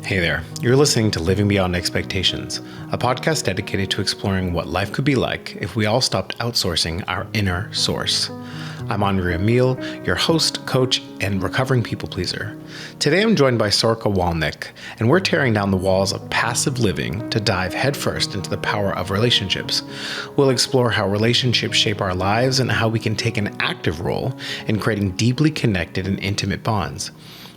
Hey there, you're listening to Living Beyond Expectations, a podcast dedicated to exploring what life could be like if we all stopped outsourcing our inner source. I'm Henri and Sorcha, your host, coach, and recovering people pleaser. Today I'm joined by Sorcha Wolnik, and we're tearing down the walls of passive living to dive headfirst into the power of relationships. We'll explore how relationships shape our lives and how we can take an active role in creating deeply connected and intimate bonds.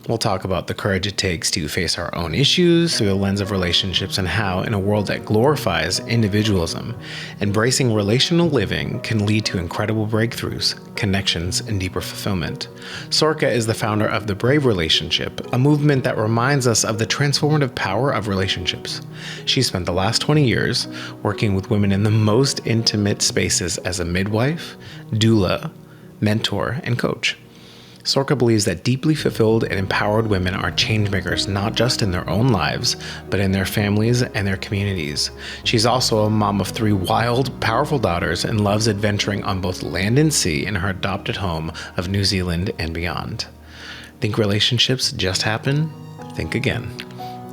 We'll talk about the courage it takes to face our own issues through the lens of relationships and how, in a world that glorifies individualism, embracing relational living can lead to incredible breakthroughs, connections, and deeper fulfillment. Sorcha is the founder of The Brave Relationship, a movement that reminds us of the transformative power of relationships. She spent the last 20 years working with women in the most intimate spaces as a midwife, doula, mentor, and coach. Sorcha believes that deeply fulfilled and empowered women are changemakers not just in their own lives, but in their families and their communities. She's also a mom of 3 wild, powerful daughters and loves adventuring on both land and sea in her adopted home of New Zealand and beyond. Think relationships just happen? Think again.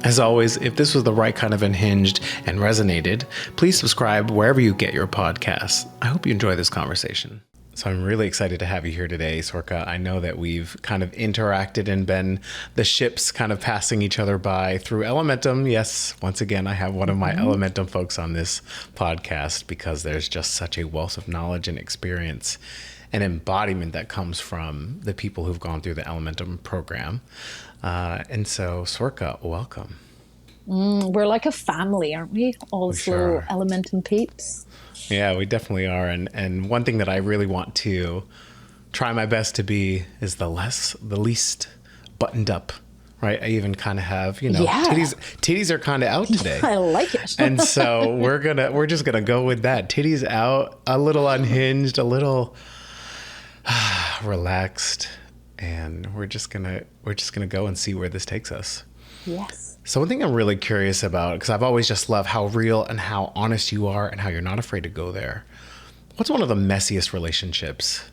As always, if this was the right kind of unhinged and resonated, please subscribe wherever you get your podcasts. I hope you enjoy this conversation. So I'm really excited to have you here today, Sorcha. I know that we've kind of interacted and been the ships kind of passing each other by through Elementum. Yes, once again, I have one of my Elementum folks on this podcast because there's just such a wealth of knowledge and experience and embodiment that comes from the people who've gone through the Elementum program. And so, Sorcha, welcome. We're like a family, aren't we? All the little Elementum peeps. Yeah, we definitely are. And one thing that I really want to try my best to be is the least buttoned up, right? I even kind of have, titties are kind of out today. I like it. And so we're just gonna go with that. Titties out, a little unhinged, a little relaxed, and we're just gonna go and see where this takes us. Yes. So one thing I'm really curious about, because I've always just loved how real and how honest you are and how you're not afraid to go there. What's one of the messiest relationships?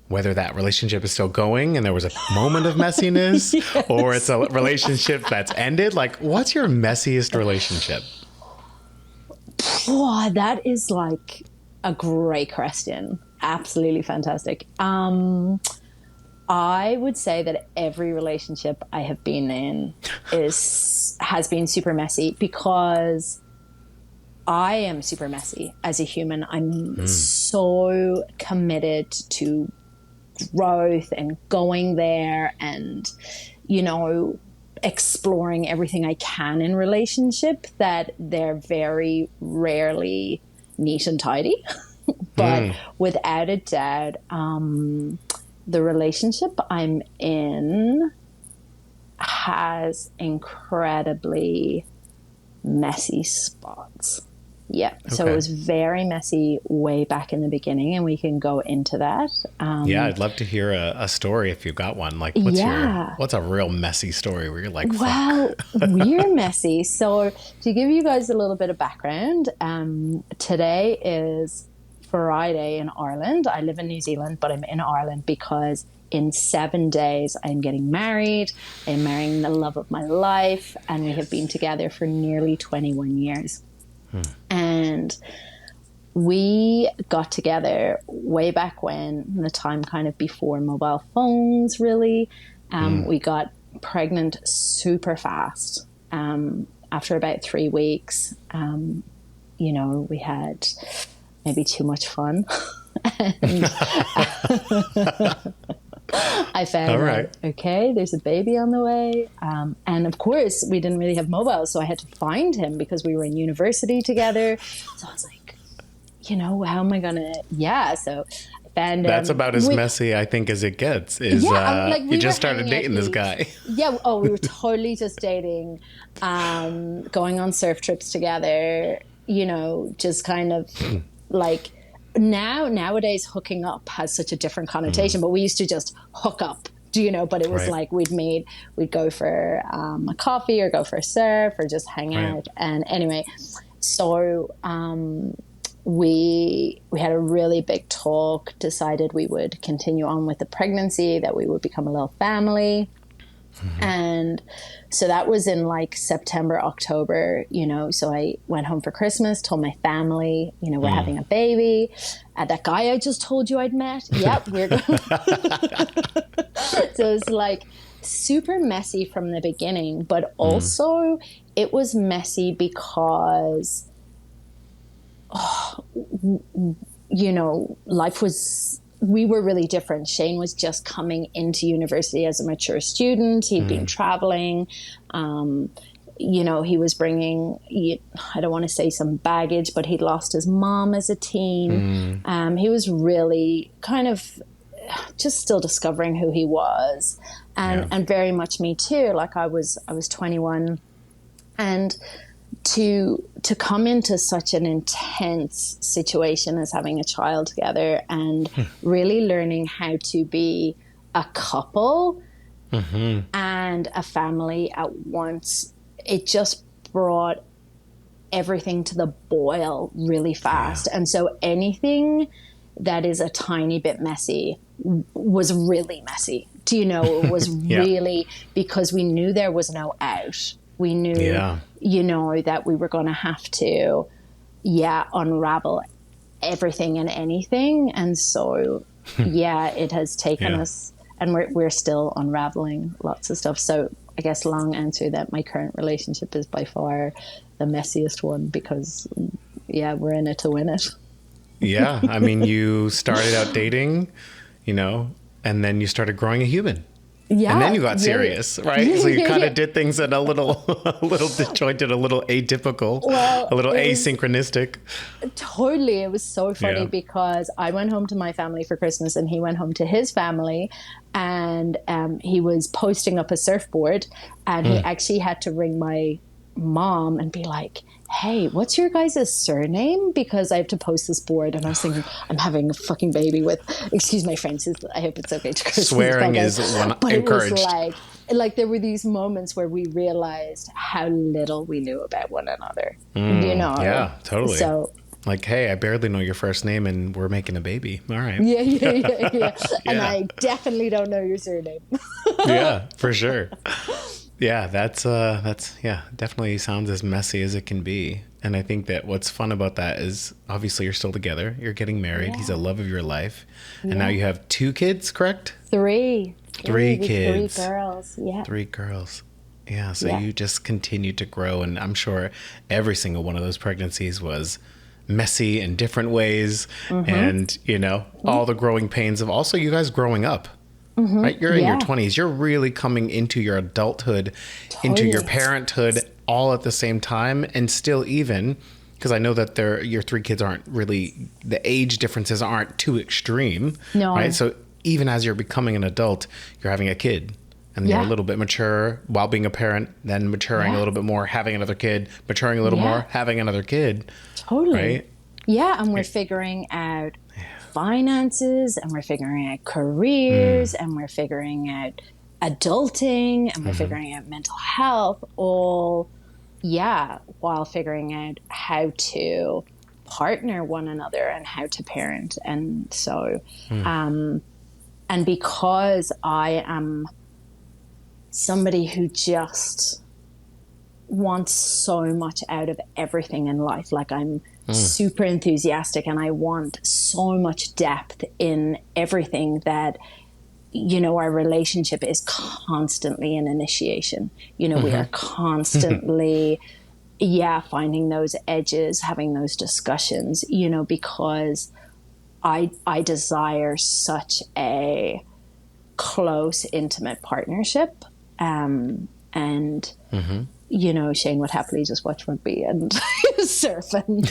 Whether that relationship is still going and there was a moment of messiness yes. or it's a relationship that's ended. Like, what's your messiest relationship? Oh, that is like a great question. Absolutely fantastic. I would say that every relationship I have been in has been super messy because I am super messy as a human. I'm so committed to growth and going there and, exploring everything I can in relationship that they're very rarely neat and tidy. But without a doubt, the relationship I'm in has incredibly messy spots. Yeah. Okay. So it was very messy way back in the beginning, and we can go into that. Yeah, I'd love to hear a story if you've got one. Like, what's a real messy story where you're like, fuck? Well, we're messy. So to give you guys a little bit of background, today is Friday in Ireland. I live in New Zealand, but I'm in Ireland because in 7 days I'm getting married. I'm marrying the love of my life, and we have been together for nearly 21 years. And we got together way back when, the time kind of before mobile phones, really. We got pregnant super fast. After about 3 weeks, we had maybe too much fun. And I found okay, there's a baby on the way. And of course, we didn't really have mobiles, so I had to find him because we were in university together. So I was like, how am I going to... Yeah, so I found That's about as messy, I think, as it gets. You just started dating this guy. Yeah, we were totally just dating, going on surf trips together, just kind of... like nowadays hooking up has such a different connotation, but we used to just hook up, but it was like we'd go for a coffee or go for a surf or just hang out. And anyway, so we had a really big talk, decided we would continue on with the pregnancy, that we would become a little family. And so that was in like September, October, so I went home for Christmas, told my family, we're having a baby. That guy I just told you I'd met. Yep. We're going. So it was like super messy from the beginning, but also it was messy because, life was, we were really different. Shane was just coming into university as a mature student. He'd been traveling. He was bringing, I don't want to say some baggage, but he'd lost his mom as a teen. He was really kind of just still discovering who he was. And very much me too. Like I was 21, and to come into such an intense situation as having a child together and really learning how to be a couple and a family at once, it just brought everything to the boil really fast. And so anything that is a tiny bit messy was really messy. It was really, because we knew there was no out. We knew, that we were going to have to, unravel everything and anything. And so, it has taken us, and we're still unraveling lots of stuff. So I guess long answer that my current relationship is by far the messiest one because, we're in it to win it. Yeah. I mean, you started out dating, and then you started growing a human. Yeah. And then you got serious, right? So you kind of did things in a little disjointed, a little atypical, a little asynchronistic. Totally. It was so funny because I went home to my family for Christmas and he went home to his family, and he was posting up a surfboard, and he actually had to ring my mom and be like, hey, what's your guys' surname? Because I have to post this board. And I was thinking, I'm having a fucking baby with, excuse my French, I hope it's okay to curse. Swearing is encouraged. It was like there were these moments where we realized how little we knew about one another, Yeah, totally. So, like, hey, I barely know your first name and we're making a baby. All right. Yeah. And I definitely don't know your surname. Yeah, for sure. Yeah, that's definitely sounds as messy as it can be. And I think that what's fun about that is obviously you're still together. You're getting married. Yeah. He's the love of your life. And now you have 2 kids, correct? 3. 3 kids. 3 girls. Yeah. 3 girls. Yeah. So you just continue to grow. And I'm sure every single one of those pregnancies was messy in different ways. And, all the growing pains of also you guys growing up. Right? You're in your 20s. You're really coming into your adulthood, into your parenthood all at the same time. And still even, because I know that your 3 kids aren't really, the age differences aren't too extreme. No. Right? So even as you're becoming an adult, you're having a kid. And you're a little bit mature while being a parent, then maturing a little bit more, having another kid, maturing a little more, having another kid. Totally. Right? Yeah. And we're figuring out finances, and we're figuring out careers, and we're figuring out adulting, and we're figuring out mental health, all while figuring out how to partner one another and how to parent. And so and because I am somebody who just wants so much out of everything in life, like I'm super enthusiastic and I want so much depth in everything that, our relationship is constantly an initiation. We are constantly, finding those edges, having those discussions, because I desire such a close, intimate partnership. And Shane would happily just watch rugby and surf and,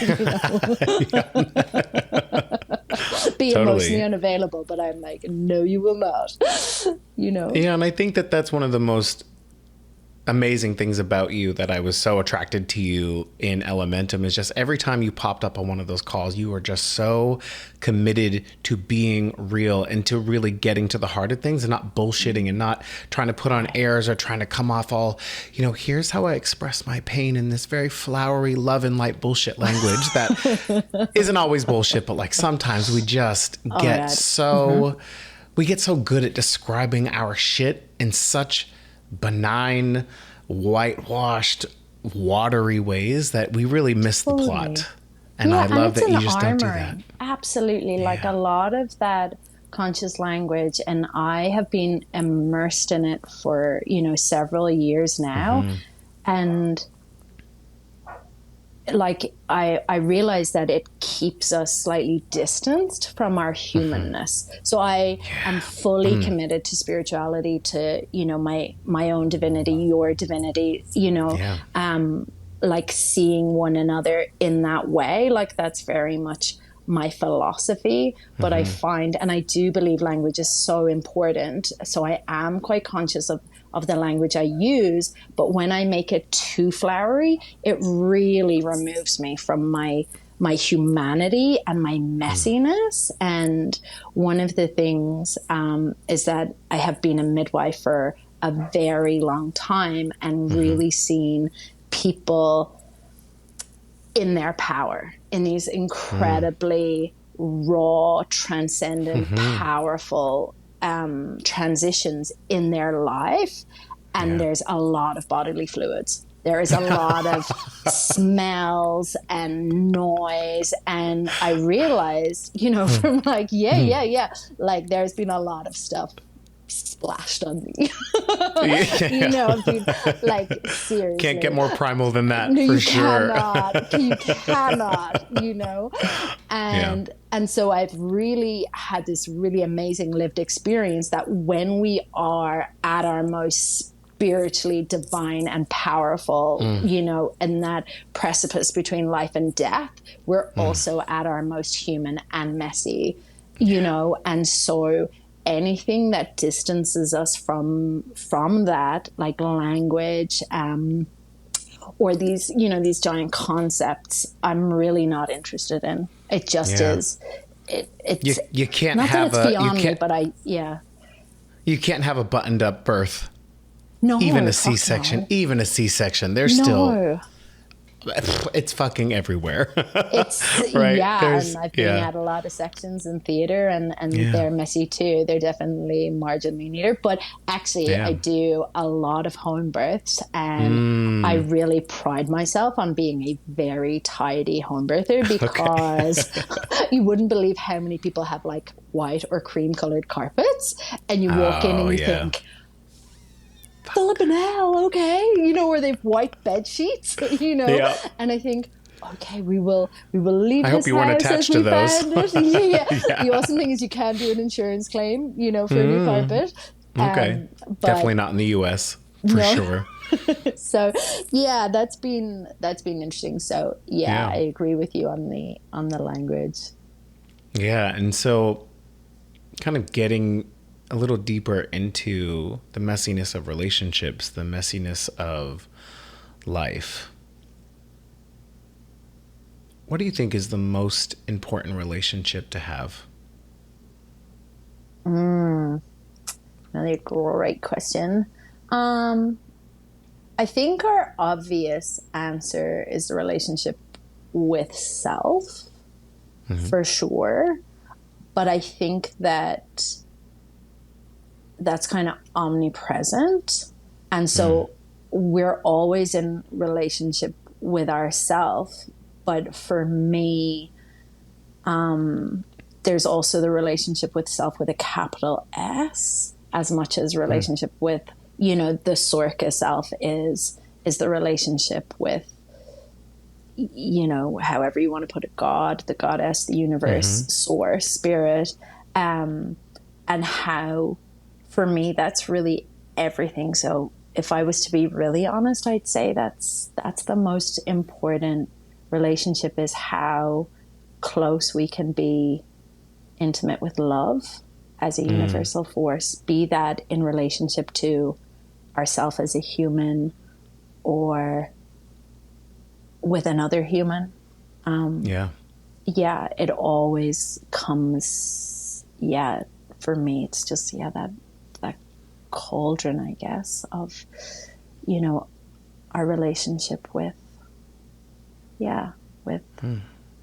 be emotionally unavailable. But I'm like, no, you will not, Yeah, and I think that that's one of the most amazing things about you that I was so attracted to you in Elementum is just every time you popped up on one of those calls, you were just so committed to being real and to really getting to the heart of things and not bullshitting and not trying to put on airs or trying to come off all, here's how I express my pain in this very flowery love and light bullshit language that isn't always bullshit, but like sometimes we just get we get so good at describing our shit in such benign, whitewashed, watery ways that we really miss the plot. And I love that you just don't do that. Absolutely. Like a lot of that conscious language, and I have been immersed in it for, several years now. And like I realize that it keeps us slightly distanced from our humanness. So I am fully committed to spirituality, to my own divinity, your divinity, like seeing one another in that way. Like that's very much my philosophy. But I find, and I do believe language is so important, so I am quite conscious of the language I use. But when I make it too flowery, it really removes me from my humanity and my messiness. And one of the things is that I have been a midwife for a very long time and really seen people in their power, in these incredibly raw, transcendent, powerful transitions in their life. And there's a lot of bodily fluids. There is a lot of smells and noise. And I realized, from like, like there's been a lot of stuff splashed on me. Like seriously. Can't get more primal than that. No, for you sure. You cannot, And so I've really had this really amazing lived experience that when we are at our most spiritually divine and powerful, in that precipice between life and death, we're also at our most human and messy, and so anything that distances us from that, like language, or these, these giant concepts, I'm really not interested in. It just is. It's you can't not have that it's beyond me, but you can't have a buttoned up birth. No, even a C-section. No. Even a C-section. There's still. It's fucking everywhere. It's right? And I've been at a lot of sections in theater, and they're messy too. They're definitely marginally neater, but actually I do a lot of home births, and I really pride myself on being a very tidy home birther, because you wouldn't believe how many people have like white or cream colored carpets, and you walk in and you think, Philip and Al, okay, where they've white bed sheets, and I think, okay, we will leave I this hope you weren't house attached as to we those. found it. The awesome thing is you can do an insurance claim, for a new carpet. Okay, but definitely not in the US for sure. So that's been interesting. So I agree with you on the language. Yeah, and so kind of getting a little deeper into the messiness of relationships, the messiness of life. What do you think is the most important relationship to have? Another great question. I think our obvious answer is the relationship with self, for sure. But I think that's kind of omnipresent. And so we're always in relationship with ourselves. But for me, there's also the relationship with self with a capital S, as much as relationship with, the Sorcha self is the relationship with, however you want to put it, God, the goddess, the universe, source, spirit, and how, for me, that's really everything. So if I was to be really honest, I'd say that's the most important relationship, is how close we can be intimate with love as a universal force, be that in relationship to ourself as a human or with another human. It always comes, for me, it's just, that cauldron, I guess, of, our relationship with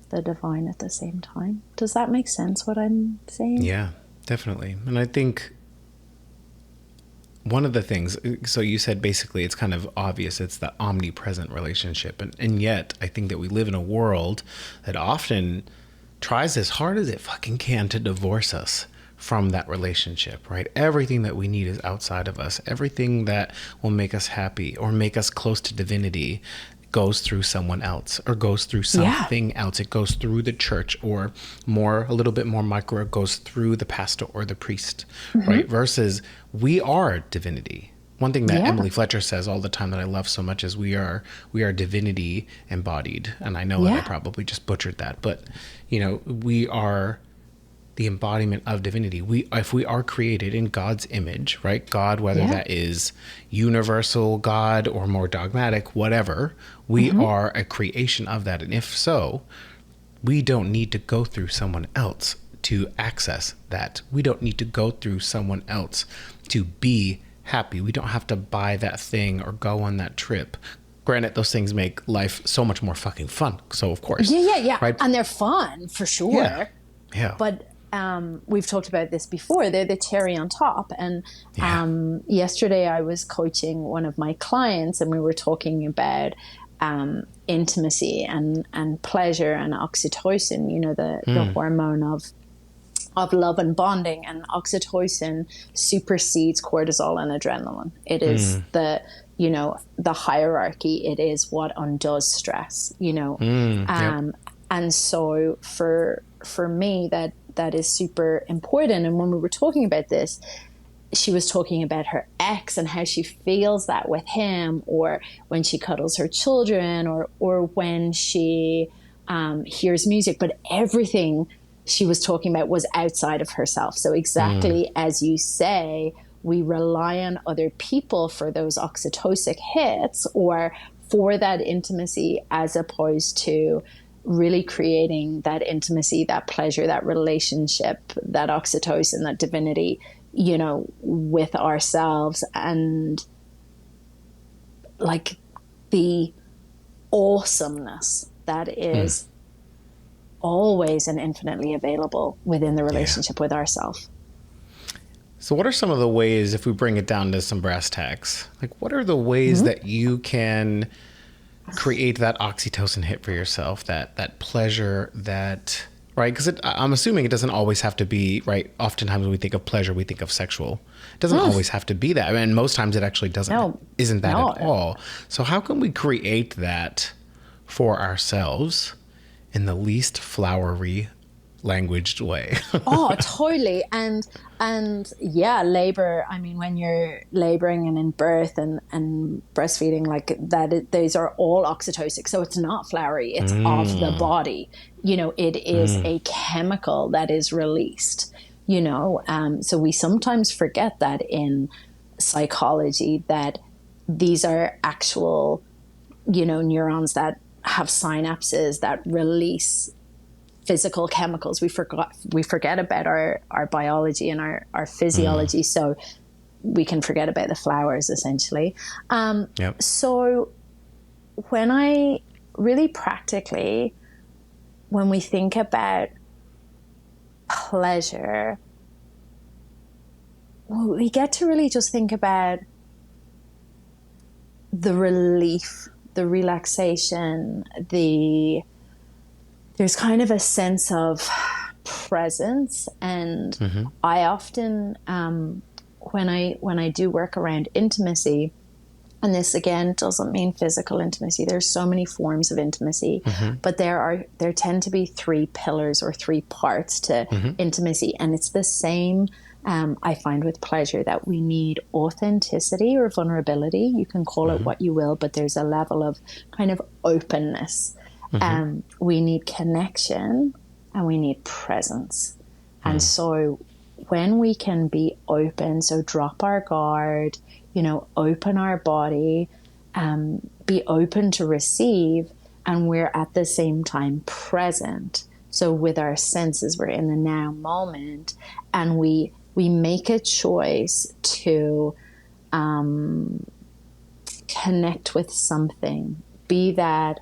the divine at the same time. Does that make sense, what I'm saying? Yeah, definitely. And I think one of the things, so you said basically it's kind of obvious, it's the omnipresent relationship. And yet I think that we live in a world that often tries as hard as it fucking can to divorce us from that relationship, right? Everything that we need is outside of us. Everything that will make us happy or make us close to divinity goes through someone else or goes through something else. It goes through the church, or a little bit more micro, it goes through the pastor or the priest, right? Versus we are divinity. One thing that Emily Fletcher says all the time that I love so much is we are divinity embodied. And I know that I probably just butchered that, but we are the embodiment of divinity. If we are created in God's image, right? God, whether that is universal God or more dogmatic, whatever, we are a creation of that. And if so, we don't need to go through someone else to access that. We don't need to go through someone else to be happy. We don't have to buy that thing or go on that trip. Granted, those things make life so much more fucking fun. So of course. Yeah. Right? And they're fun for sure. Yeah. But we've talked about this before. They're the cherry on top. And yesterday I was coaching one of my clients, and we were talking about intimacy and pleasure and oxytocin, the hormone of love and bonding. And oxytocin supersedes cortisol and adrenaline. It is the hierarchy. It is what undoes stress, and so for me, that is super important. And when we were talking about this, she was talking about her ex and how she feels that with him, or when she cuddles her children, or when she hears music. But everything she was talking about was outside of herself. So exactly as you say, we rely on other people for those oxytocic hits or for that intimacy, as opposed to really creating that intimacy, that pleasure, that relationship, that oxytocin, that divinity, with ourselves. And like the awesomeness that is always and infinitely available within the relationship with ourselves. So what are some of the ways, if we bring it down to some brass tacks, like what are the ways that you can create that oxytocin hit for yourself, that pleasure, that, right? Because I'm assuming it doesn't always have to be, right? Oftentimes when we think of pleasure, we think of sexual. It doesn't always have to be that. I mean, most times it actually isn't that at all. So how can we create that for ourselves in the least flowery languaged way? Oh, totally. And yeah, labor, I mean, when you're laboring and in birth and breastfeeding, like that, these are all oxytocic. So it's not flowery, it's of the body. It is a chemical that is released, so we sometimes forget that in psychology, that these are actual, neurons that have synapses that release physical chemicals. We forget about our biology and our physiology, so we can forget about the flowers, essentially. So when I really practically, when we think about pleasure, we get to really just think about the relief, the relaxation, there's kind of a sense of presence. And I often, when I do work around intimacy, and this again doesn't mean physical intimacy, there's so many forms of intimacy, but there tend to be three pillars or three parts to intimacy. And it's the same, I find, with pleasure, that we need authenticity or vulnerability. You can call it what you will, but there's a level of kind of openness. We need connection and we need presence. And so when we can be open, so drop our guard, open our body, be open to receive, and we're at the same time present. So with our senses, we're in the now moment, and we make a choice to connect with something, be that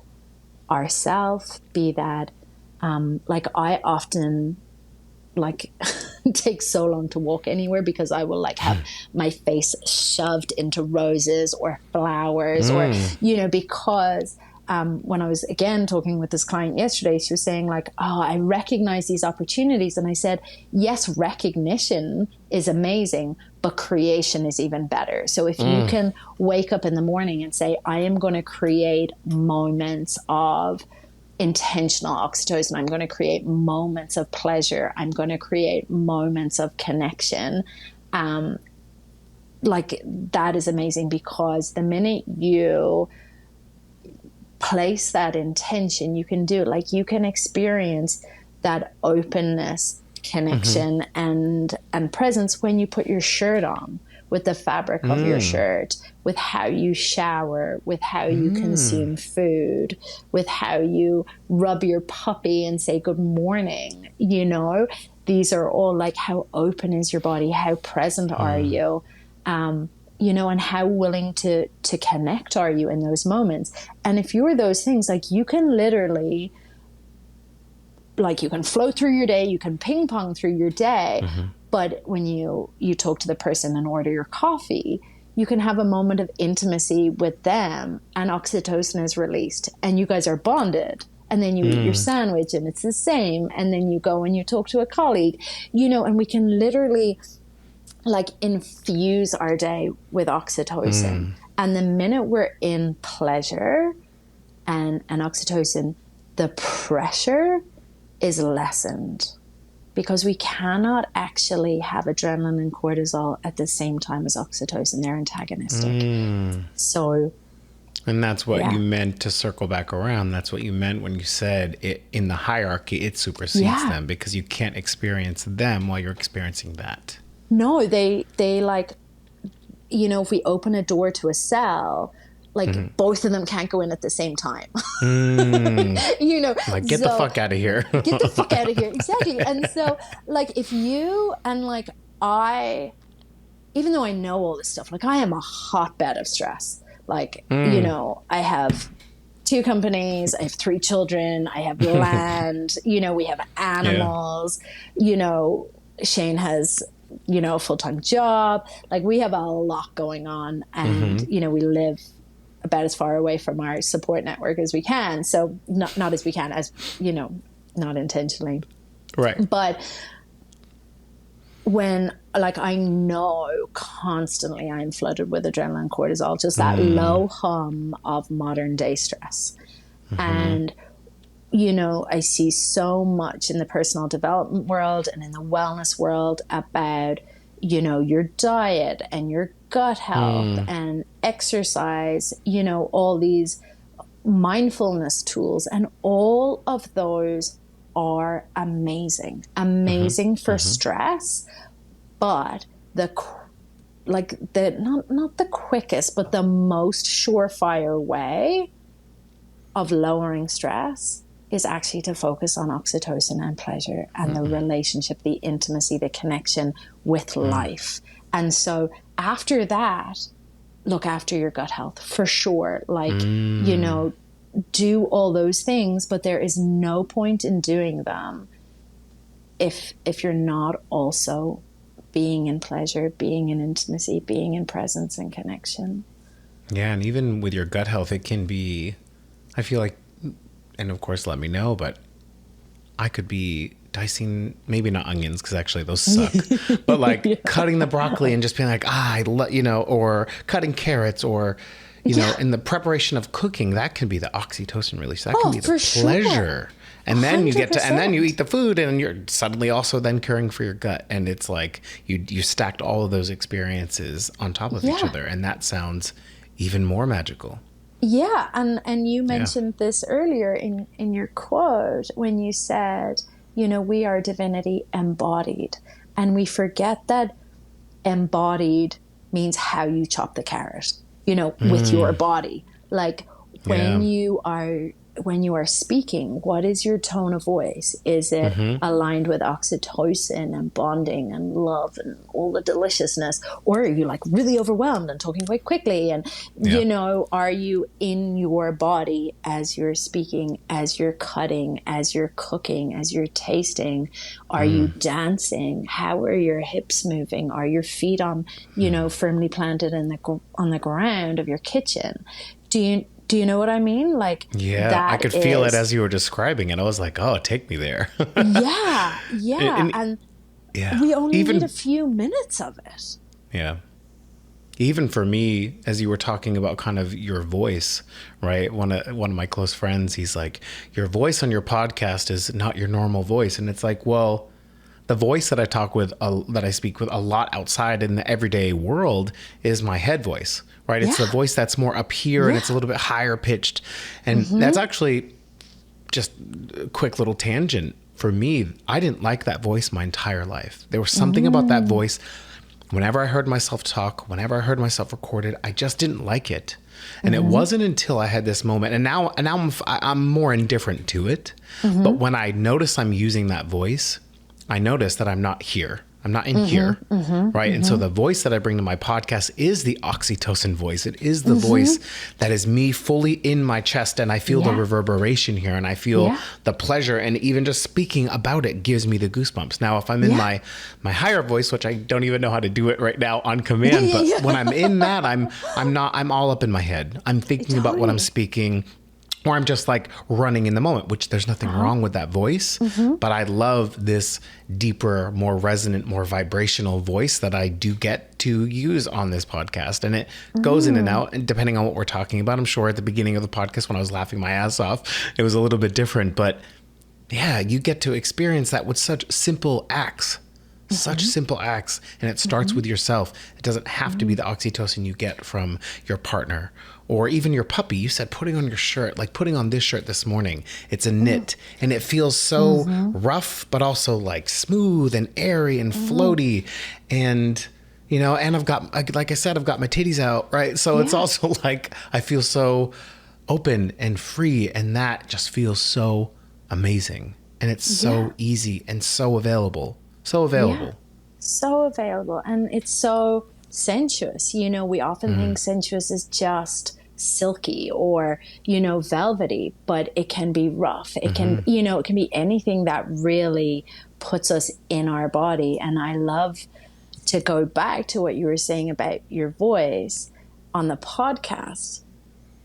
ourself, be that like I often, like take so long to walk anywhere because I will like have my face shoved into roses or flowers or, you know, because when I was again talking with this client yesterday, she was saying like, oh, I recognize these opportunities. And I said, yes, recognition is amazing, but creation is even better. So if you can wake up in the morning and say, I am going to create moments of intentional oxytocin, I'm going to create moments of pleasure, I'm going to create moments of connection, like that is amazing, because the minute you place that intention, you can do it. Like you can experience that openness, connection, and presence when you put your shirt on, with the fabric of your shirt, with how you shower, with how you consume food, with how you rub your puppy and say good morning. You know, these are all like, how open is your body, how present are you, you know, and how willing to connect are you in those moments. And if you're those things, like you can literally, like you can flow through your day, you can ping pong through your day, but when you talk to the person and order your coffee, you can have a moment of intimacy with them and oxytocin is released and you guys are bonded. And then you eat your sandwich and it's the same. And then you go and you talk to a colleague, you know, and we can literally like infuse our day with oxytocin. And the minute we're in pleasure and oxytocin, the pressure is lessened, because we cannot actually have adrenaline and cortisol at the same time as oxytocin. They're antagonistic. So, and that's what you meant, to circle back around. That's what you meant when you said it in the hierarchy, it supersedes them, because you can't experience them while you're experiencing that. No, they like, you know, if we open a door to a cell, like both of them can't go in at the same time. You know, like get the fuck out of here. Get the fuck out of here. Exactly. And so like if you, and like even though I know all this stuff, like I am a hotbed of stress. Like, you know, I have 2 companies, I have 3 children, I have land, you know, we have animals, you know, Shane has, you know, a full-time job. Like we have a lot going on, and, you know, we live about as far away from our support network as we can. So not as we can, as, you know, not intentionally. Right. But when, like, I know constantly I'm flooded with adrenaline, cortisol, just that low hum of modern day stress. And, you know, I see so much in the personal development world and in the wellness world about, you know, your diet and your gut health and exercise, you know, all these mindfulness tools, and all of those are amazing for stress, but not the quickest, but the most surefire way of lowering stress is actually to focus on oxytocin and pleasure and the relationship, the intimacy, the connection with life. And so after that, look after your gut health for sure. Like, you know, do all those things, but there is no point in doing them if you're not also being in pleasure, being in intimacy, being in presence and connection. Yeah, and even with your gut health, it can be, I feel like, and of course let me know, but I could be dicing, maybe not onions, because actually those suck, but like cutting the broccoli and just being like, you know, or cutting carrots, or, you know, in the preparation of cooking, that can be the oxytocin release. That can be the pleasure. Sure. And then 100%. You get to, and then you eat the food, and you're suddenly also then caring for your gut. And it's like you stacked all of those experiences on top of each other. And that sounds even more magical. Yeah. And you mentioned this earlier in your quote when you said, you know, we are divinity embodied. And we forget that embodied means how you chop the carrot, you know, with your body. Like when when you are speaking, what is your tone of voice? Is it aligned with oxytocin and bonding and love and all the deliciousness? Or are you like really overwhelmed and talking quite quickly? And, you know, are you in your body as you're speaking, as you're cutting, as you're cooking, as you're tasting? Are you dancing? How are your hips moving? Are your feet on, you know, firmly planted in on the ground of your kitchen? Do you know what I mean? Like, yeah, I could feel it as you were describing it. I was like, oh, take me there. yeah. And we only need a few minutes of it. Yeah. Even for me, as you were talking about kind of your voice, right? One of my close friends, he's like, your voice on your podcast is not your normal voice. And it's like, well, the voice that I speak with a lot outside in the everyday world is my head voice, right? It's the voice that's more up here and it's a little bit higher pitched. And that's actually just a quick little tangent. For me, I didn't like that voice my entire life. There was something about that voice. Whenever I heard myself talk, whenever I heard myself recorded, I just didn't like it. And it wasn't until I had this moment, and now I'm more indifferent to it. But when I notice I'm using that voice, I notice that I'm not here. I'm not in here, right? And so the voice that I bring to my podcast is the oxytocin voice. It is the voice that is me fully in my chest, and I feel the reverberation here, and I feel the pleasure, and even just speaking about it gives me the goosebumps. Now, if I'm in my higher voice, which I don't even know how to do it right now on command, but when I'm in that, I'm all up in my head. I'm thinking about what I'm speaking. Or I'm just like running in the moment, which there's nothing wrong with that voice. But I love this deeper, more resonant, more vibrational voice that I do get to use on this podcast. And it goes in and out, and depending on what we're talking about. I'm sure at the beginning of the podcast when I was laughing my ass off, it was a little bit different. But yeah, you get to experience that with such simple acts. Such simple acts. And it starts with yourself. It doesn't have to be the oxytocin you get from your partner or even your puppy. You said putting on your shirt, like putting on this shirt this morning. It's a knit and it feels so rough, but also like smooth and airy and floaty. And, you know, and I've got, like I said, I've got my titties out, right? So it's also like, I feel so open and free, and that just feels so amazing. And it's so easy and so available. So available. Yeah. So available. And it's so sensuous. You know, we often think sensuous is just silky or, you know, velvety, but it can be rough. It can, you know, it can be anything that really puts us in our body. And I love to go back to what you were saying about your voice on the podcast.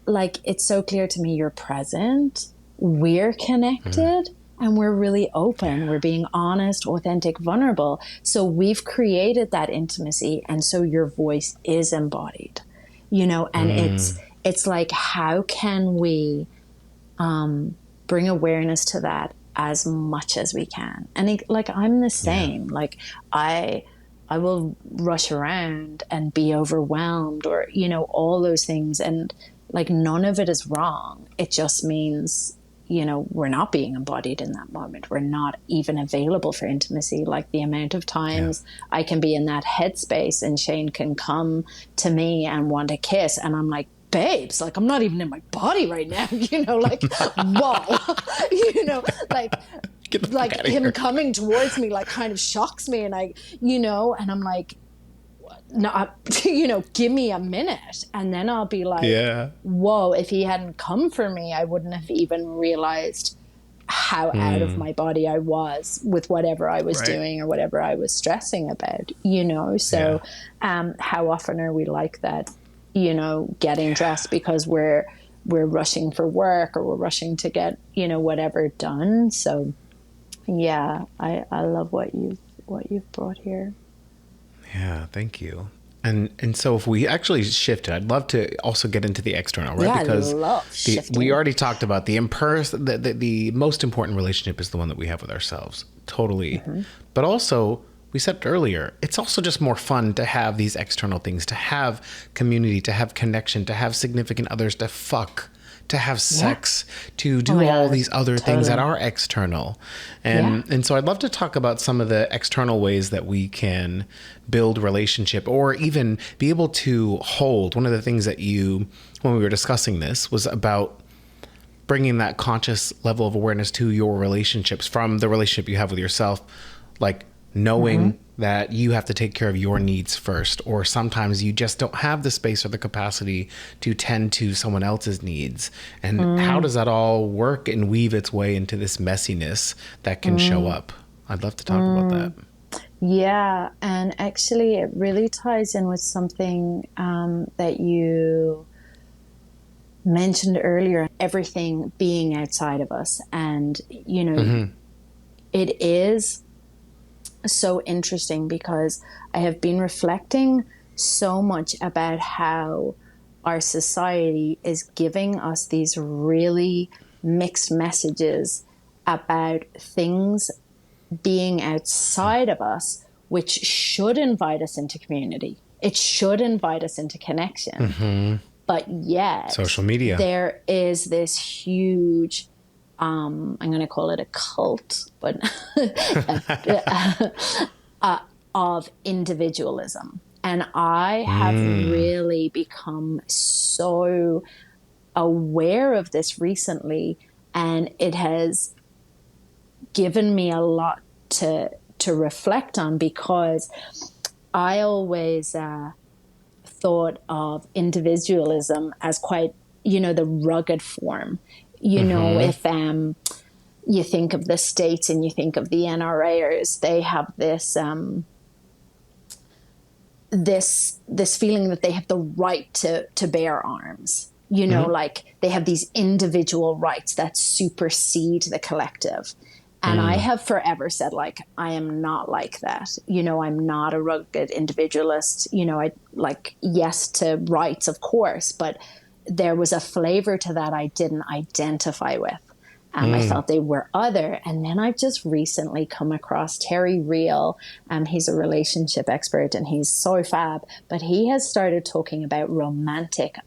Like, it's so clear to me you're present, we're connected. And we're really open. We're being honest, authentic, vulnerable. So we've created that intimacy. And so your voice is embodied, you know, and it's like, how can we bring awareness to that as much as we can? And like, I'm the same. Like I will rush around and be overwhelmed or, you know, all those things. And like, none of it is wrong. It just means, you know, we're not being embodied in that moment. We're not even available for intimacy. Like, the amount of times I can be in that headspace and Shane can come to me and want to kiss. And I'm like, babes, like, I'm not even in my body right now, you know, like, whoa, you know, like him here. Coming towards me, like, kind of shocks me. And I, you know, and I'm like, no, you know, give me a minute. And then I'll be like, whoa, if he hadn't come for me, I wouldn't have even realized how out of my body I was with whatever I was doing or whatever I was stressing about, you know? So, how often are we like that, you know, getting dressed because we're rushing for work or we're rushing to get, you know, whatever done. So yeah, I love what you've brought here. Yeah, thank you. And so if we actually shifted, I'd love to also get into the external, right? Yeah, because I love shifting. We already talked about the most important relationship is the one that we have with ourselves. Totally. But also, we said earlier, it's also just more fun to have these external things, to have community, to have connection, to have significant others, to fuck, to have sex, to do all these other things that are external. And so I'd love to talk about some of the external ways that we can build relationship or even be able to hold. One of the things that when we were discussing this, was about bringing that conscious level of awareness to your relationships, from the relationship you have with yourself, like knowing that you have to take care of your needs first, or sometimes you just don't have the space or the capacity to tend to someone else's needs. And how does that all work and weave its way into this messiness that can show up? I'd love to talk about that. Yeah, and actually it really ties in with something that you mentioned earlier, everything being outside of us. And, you know, it is so interesting because I have been reflecting so much about how our society is giving us these really mixed messages about things being outside of us, which should invite us into community. It should invite us into connection. But yet, Social media, there is this huge, I'm going to call it a cult, but of individualism. And I have really become so aware of this recently, and it has given me a lot to reflect on, because I always thought of individualism as quite, you know, the rugged form. You know, if you think of the States and you think of the NRAers, they have this this feeling that they have the right to bear arms. You know, like they have these individual rights that supersede the collective. And I have forever said, like, I am not like that. You know, I'm not a rugged individualist. You know, I like, yes to rights, of course, but there was a flavor to that I didn't identify with. I felt they were other. And then I've just recently come across Terry Real. He's a relationship expert and he's so fab, but he has started talking about romantic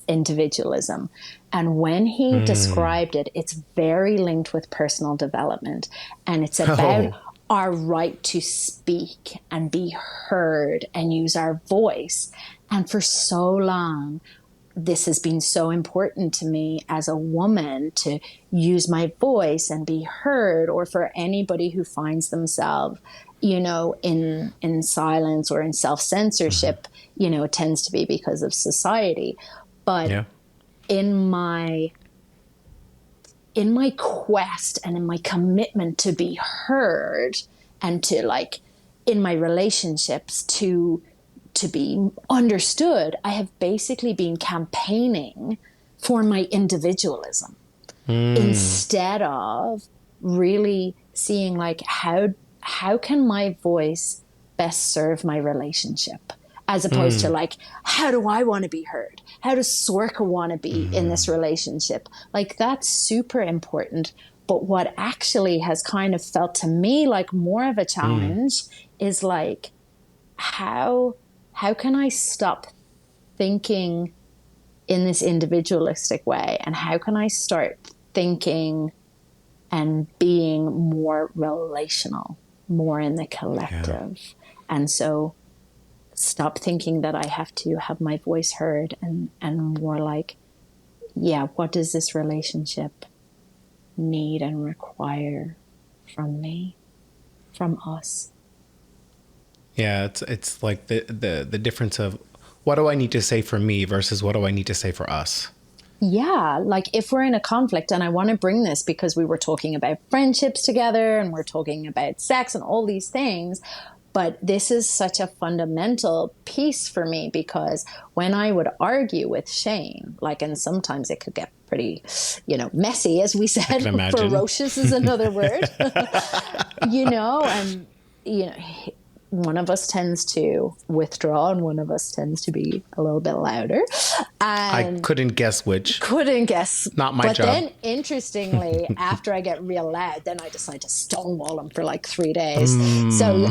individualism. And when he described it, it's very linked with personal development. And it's about our right to speak and be heard and use our voice. And for so long, this has been so important to me as a woman to use my voice and be heard, or for anybody who finds themselves, you know, in silence or in self-censorship. You know, it tends to be because of society. But in my quest and in my commitment to be heard, and to, like, in my relationships to be understood, I have basically been campaigning for my individualism instead of really seeing, like, how can my voice best serve my relationship, as opposed to, like, how do I want to be heard? How does Sorcha want to be in this relationship? Like, that's super important. But what actually has kind of felt to me like more of a challenge is, like, how can I stop thinking in this individualistic way? And how can I start thinking and being more relational, more in the collective? And so stop thinking that I have to have my voice heard, and more like, yeah, what does this relationship need and require from me, from us? Yeah, it's like the difference of what do I need to say for me versus what do I need to say for us? Yeah, like if we're in a conflict, and I want to bring this because we were talking about friendships together and we're talking about sex and all these things, but this is such a fundamental piece for me, because when I would argue with Shane, like, and sometimes it could get pretty, you know, messy, as we said, ferocious is another word, you know, and, you know, one of us tends to withdraw and one of us tends to be a little bit louder. And I couldn't guess which. Couldn't guess. Not my job. But then, interestingly, after I get real loud, then I decide to stonewall him for like 3 days. So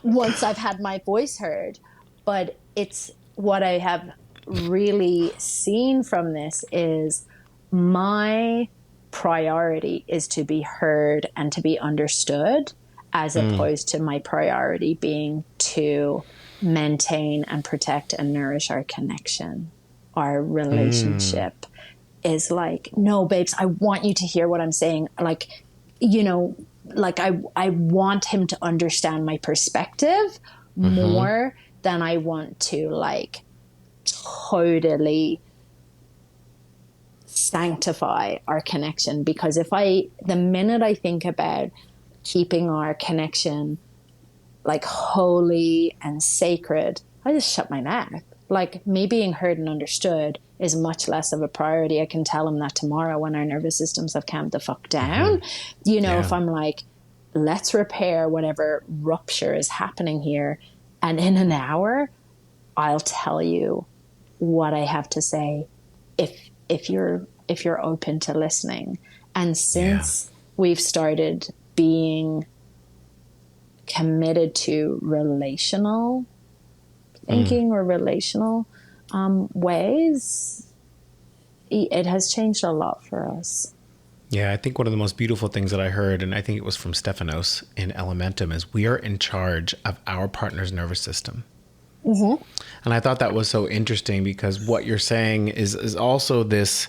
once I've had my voice heard, but it's what I have really seen from this is my priority is to be heard and to be understood, as opposed to my priority being to maintain and protect and nourish our connection, our relationship. is like, no, babes, I want you to hear what I'm saying. Like, like I want him to understand my perspective more than I want to like totally sanctify our connection. Because the minute I think about keeping our connection like holy and sacred, I just shut my mouth. Like, me being heard and understood is much less of a priority. I can tell him that tomorrow when our nervous systems have calmed the fuck down. If I'm like, let's repair whatever rupture is happening here, and in an hour I'll tell you what I have to say if you're open to listening. And since we've started being committed to relational thinking or relational ways, it has changed a lot for us. Yeah, I think one of the most beautiful things that I heard, and I think it was from Stephanos in Elementum, is we are in charge of our partner's nervous system. And I thought that was so interesting, because what you're saying is also this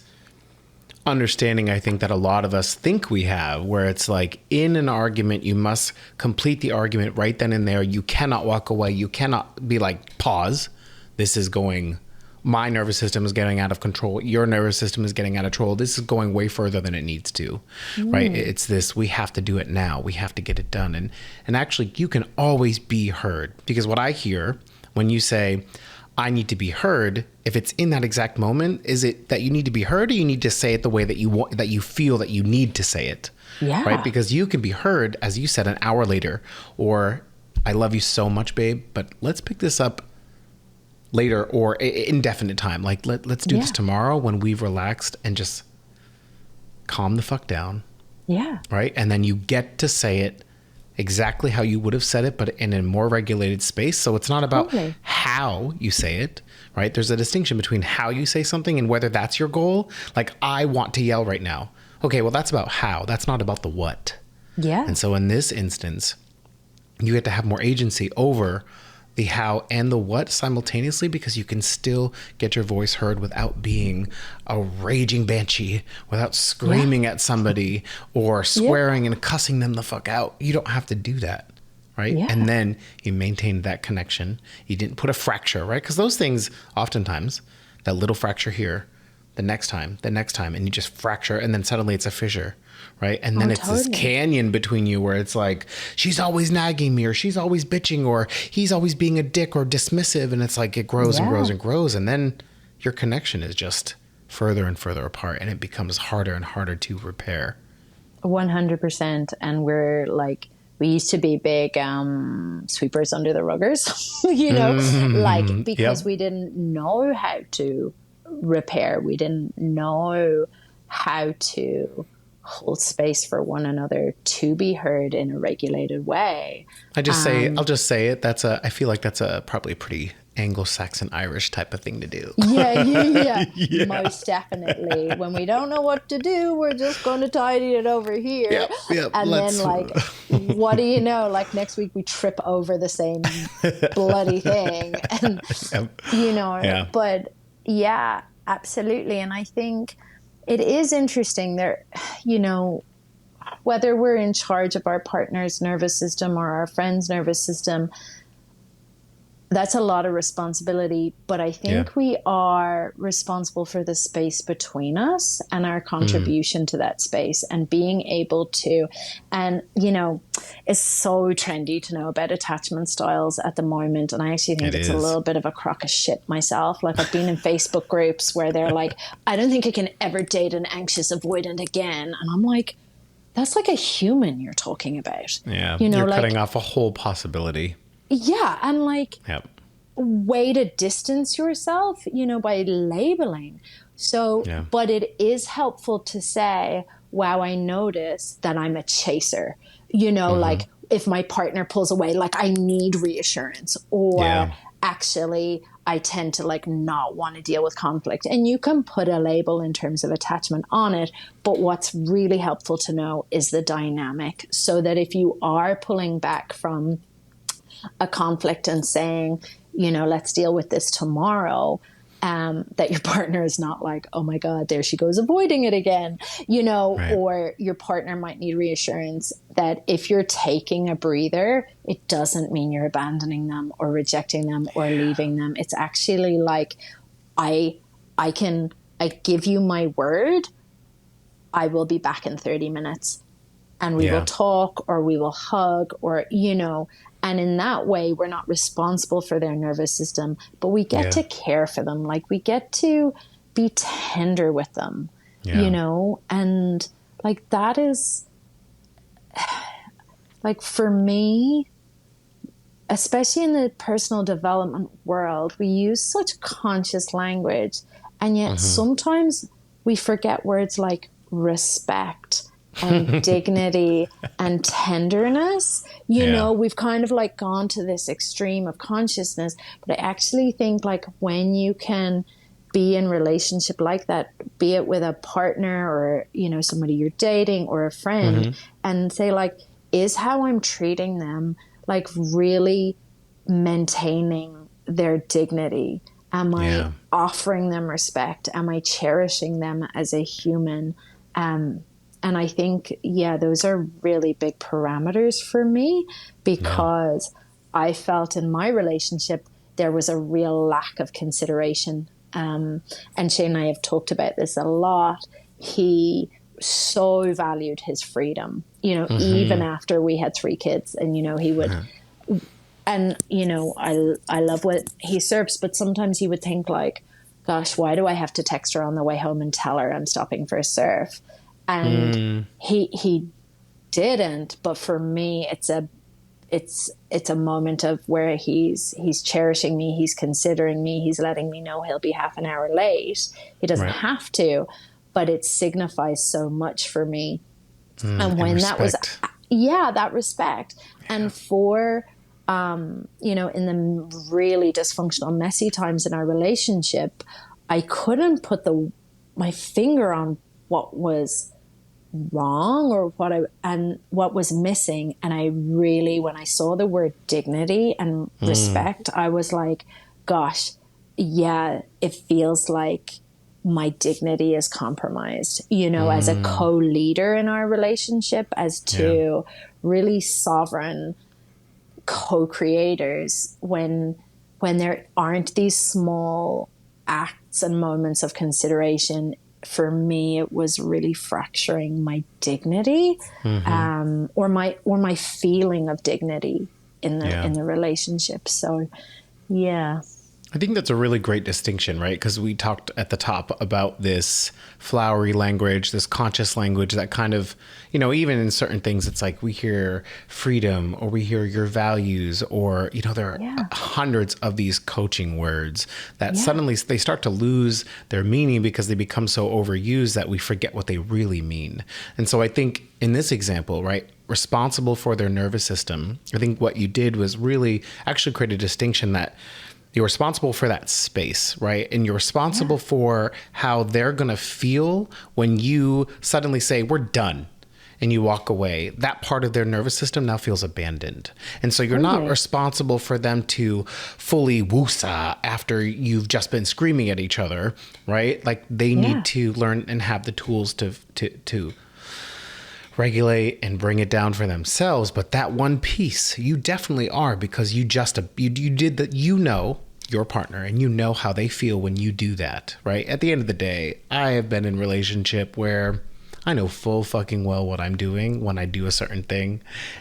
understanding, I think, that a lot of us think we have, where it's like, in an argument, you must complete the argument right then and there. You cannot walk away. You cannot be like, pause. My nervous system is getting out of control. Your nervous system is getting out of control. This is going way further than it needs to, right? It's this, we have to do it now. We have to get it done. And actually, you can always be heard. Because what I hear when you say, I need to be heard, if it's in that exact moment, is it that you need to be heard, or you need to say it the way that you want, that you feel that you need to say it? Yeah. Right? Because you can be heard, as you said, an hour later, or I love you so much, babe, but let's pick this up later, or indefinite time. Like, let's do this tomorrow when we've relaxed and just calm the fuck down. Yeah. Right? And then you get to say it exactly how you would have said it, but in a more regulated space. So it's not about how you say it, right? There's a distinction between how you say something and whether that's your goal. Like, I want to yell right now. Okay, well, that's about how. That's not about the what. Yeah. And so in this instance, you get to have more agency over the how and the what simultaneously, because you can still get your voice heard without being a raging banshee, without screaming at somebody or swearing and cussing them the fuck out. You don't have to do that, right? Yeah. And then you maintain that connection. You didn't put a fracture, right? Because those things, oftentimes, that little fracture here, the next time, and you just fracture, and then suddenly it's a fissure, right? And then it's this canyon between you where it's like, she's always nagging me, or she's always bitching, or he's always being a dick or dismissive. And it's like, it grows and grows and grows. And then your connection is just further and further apart, and it becomes harder and harder to repair. 100%. And we're like, we used to be big sweepers under the ruggers, like, because we didn't know how to repair. We didn't know how to hold space for one another to be heard in a regulated way. I'll just say it. I feel like that's probably a pretty Anglo-Saxon Irish type of thing to do. Yeah. Most definitely. When we don't know what to do, we're just going to tidy it over here. Yep. And then, like, what do you know? Like, next week we trip over the same bloody thing. And, but yeah, absolutely. And I think it is interesting there, whether we're in charge of our partner's nervous system or our friend's nervous system, that's a lot of responsibility. But I think we are responsible for the space between us and our contribution to that space, and being able to, and, it's so trendy to know about attachment styles at the moment. And I actually think it's a little bit of a crock of shit myself. Like, I've been in Facebook groups where they're like, I don't think I can ever date an anxious avoidant again. And I'm like, that's like a human you're talking about. Yeah. You're cutting off a whole possibility. Yeah. And like, way to distance yourself, by labeling. So, but it is helpful to say, wow, I notice that I'm a chaser, like, if my partner pulls away, like, I need reassurance, or actually I tend to, like, not want to deal with conflict. And you can put a label in terms of attachment on it, but what's really helpful to know is the dynamic, so that if you are pulling back from a conflict and saying, let's deal with this tomorrow, that your partner is not like, oh my God, there she goes avoiding it again, Right. or your partner might need reassurance that if you're taking a breather, it doesn't mean you're abandoning them or rejecting them or leaving them. It's actually like, I give you my word, I will be back in 30 minutes and we will talk or we will hug or, and in that way, we're not responsible for their nervous system, but we get to care for them. Like we get to be tender with them, and like that is like for me, especially in the personal development world, we use such conscious language, and yet sometimes we forget words like respect and dignity and tenderness. We've kind of like gone to this extreme of consciousness, but I actually think like when you can be in relationship like that, be it with a partner or, somebody you're dating or a friend, and say like, is how I'm treating them like really maintaining their dignity? Am I offering them respect? Am I cherishing them as a human? And I think, those are really big parameters for me, because I felt in my relationship there was a real lack of consideration. And Shane and I have talked about this a lot. He so valued his freedom, even after we had 3 kids, and, he would, and, I love what he serves, but sometimes he would think like, gosh, why do I have to text her on the way home and tell her I'm stopping for a surf? And he didn't, but for me, it's a moment of where he's cherishing me, he's considering me, he's letting me know he'll be half an hour late. He doesn't have to, but it signifies so much for me. And when that was, that respect. And for, in the really dysfunctional, messy times in our relationship, I couldn't put my finger on what was wrong or what was missing. And I really, when I saw the word dignity and respect, I was like, gosh, it feels like my dignity is compromised, as a co-leader in our relationship, as two really sovereign co-creators, when there aren't these small acts and moments of consideration. For me, it was really fracturing my dignity, or my feeling of dignity in the relationship. So, I think that's a really great distinction, right? Because we talked at the top about this flowery language, this conscious language that kind of, even in certain things, it's like we hear freedom or we hear your values, or, there are hundreds of these coaching words that suddenly they start to lose their meaning because they become so overused that we forget what they really mean. And so I think in this example, right, responsible for their nervous system, I think what you did was really actually create a distinction that you're responsible for that space, right? And you're responsible for how they're going to feel when you suddenly say, we're done, and you walk away. That part of their nervous system now feels abandoned. And so you're not responsible for them to fully woosah after you've just been screaming at each other, right? Like they need to learn and have the tools to regulate and bring it down for themselves. But that one piece you definitely are, because you did that, your partner, and how they feel when you do that, right? At the end of the day, I have been in relationship where I know full fucking well what I'm doing when I do a certain thing.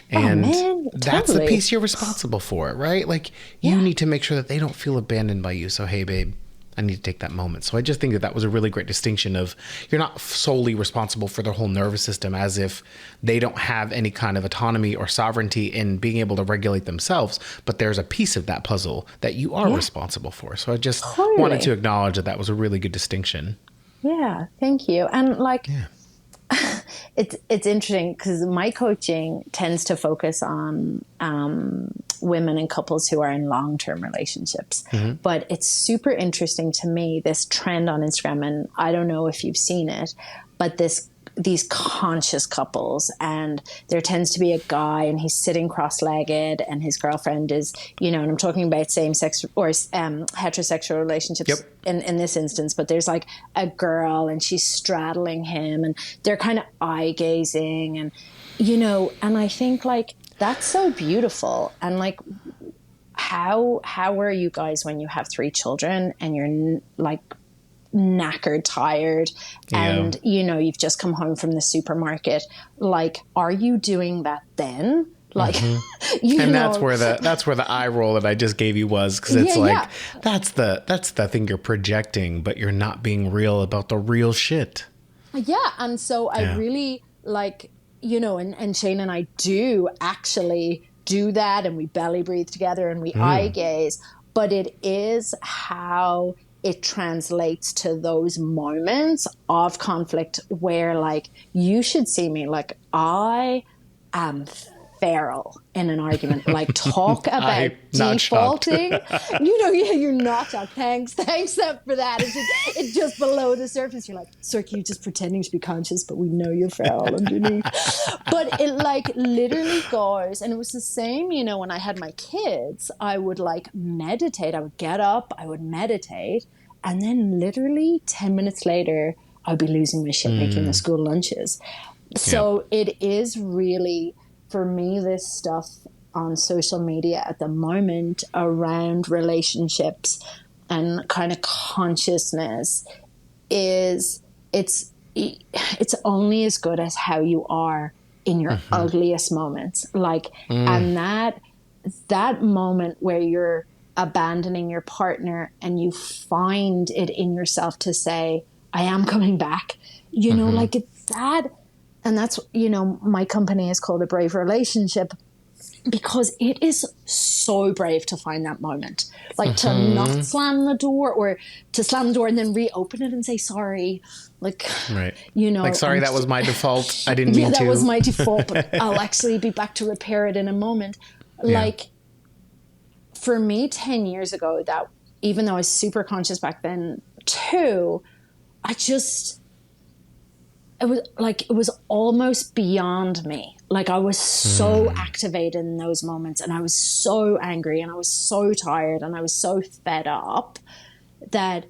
And that's the piece you're responsible for, right? Like you need to make sure that they don't feel abandoned by you. So, hey babe, I need to take that moment. So I just think that was a really great distinction of you're not solely responsible for their whole nervous system, as if they don't have any kind of autonomy or sovereignty in being able to regulate themselves, but there's a piece of that puzzle that you are responsible for. So I just wanted to acknowledge that was a really good distinction. Yeah, thank you. And it's interesting because my coaching tends to focus on women and couples who are in long-term relationships. But it's super interesting to me, this trend on Instagram, and I don't know if you've seen it, but this these conscious couples, and there tends to be a guy and he's sitting cross-legged and his girlfriend is, and I'm talking about same-sex or heterosexual relationships in this instance, but there's like a girl and she's straddling him and they're kind of eye gazing, and and I think like that's so beautiful. And like, how are you guys when you have 3 children and you're like knackered, tired, and you've just come home from the supermarket? Like, are you doing that then? Like, that's where the eye roll that I just gave you was, because it's that's the thing you're projecting, but you're not being real about the real shit. Yeah, and so I really like, and Shane and I do actually do that, and we belly breathe together and we eye gaze, but it is how it translates to those moments of conflict where like, you should see me, like I am feral in an argument, like talk about defaulting. You're not shocked. Thanks for that. It's just below the surface. You're like, Sorcha, you're just pretending to be conscious, but we know you're feral underneath. But it like literally goes, and it was the same, when I had my kids, I would like meditate. I would get up, I would meditate, and then literally 10 minutes later, I'd be losing my shit making the school lunches. So it is really, for me, this stuff on social media at the moment around relationships and kind of consciousness it's only as good as how you are in your ugliest moments. Like, and that moment where you're abandoning your partner and you find it in yourself to say, I am coming back, like it's that. And that's, my company is called A Brave Relationship, because it is so brave to find that moment. Like to not slam the door, or to slam the door and then reopen it and say sorry. Like, like, sorry, that was my default. I didn't mean to. Yeah, that was my default, but I'll actually be back to repair it in a moment. Like, for me 10 years ago, that even though I was super conscious back then too, it was almost beyond me. Like, I was so activated in those moments, and I was so angry, and I was so tired, and I was so fed up that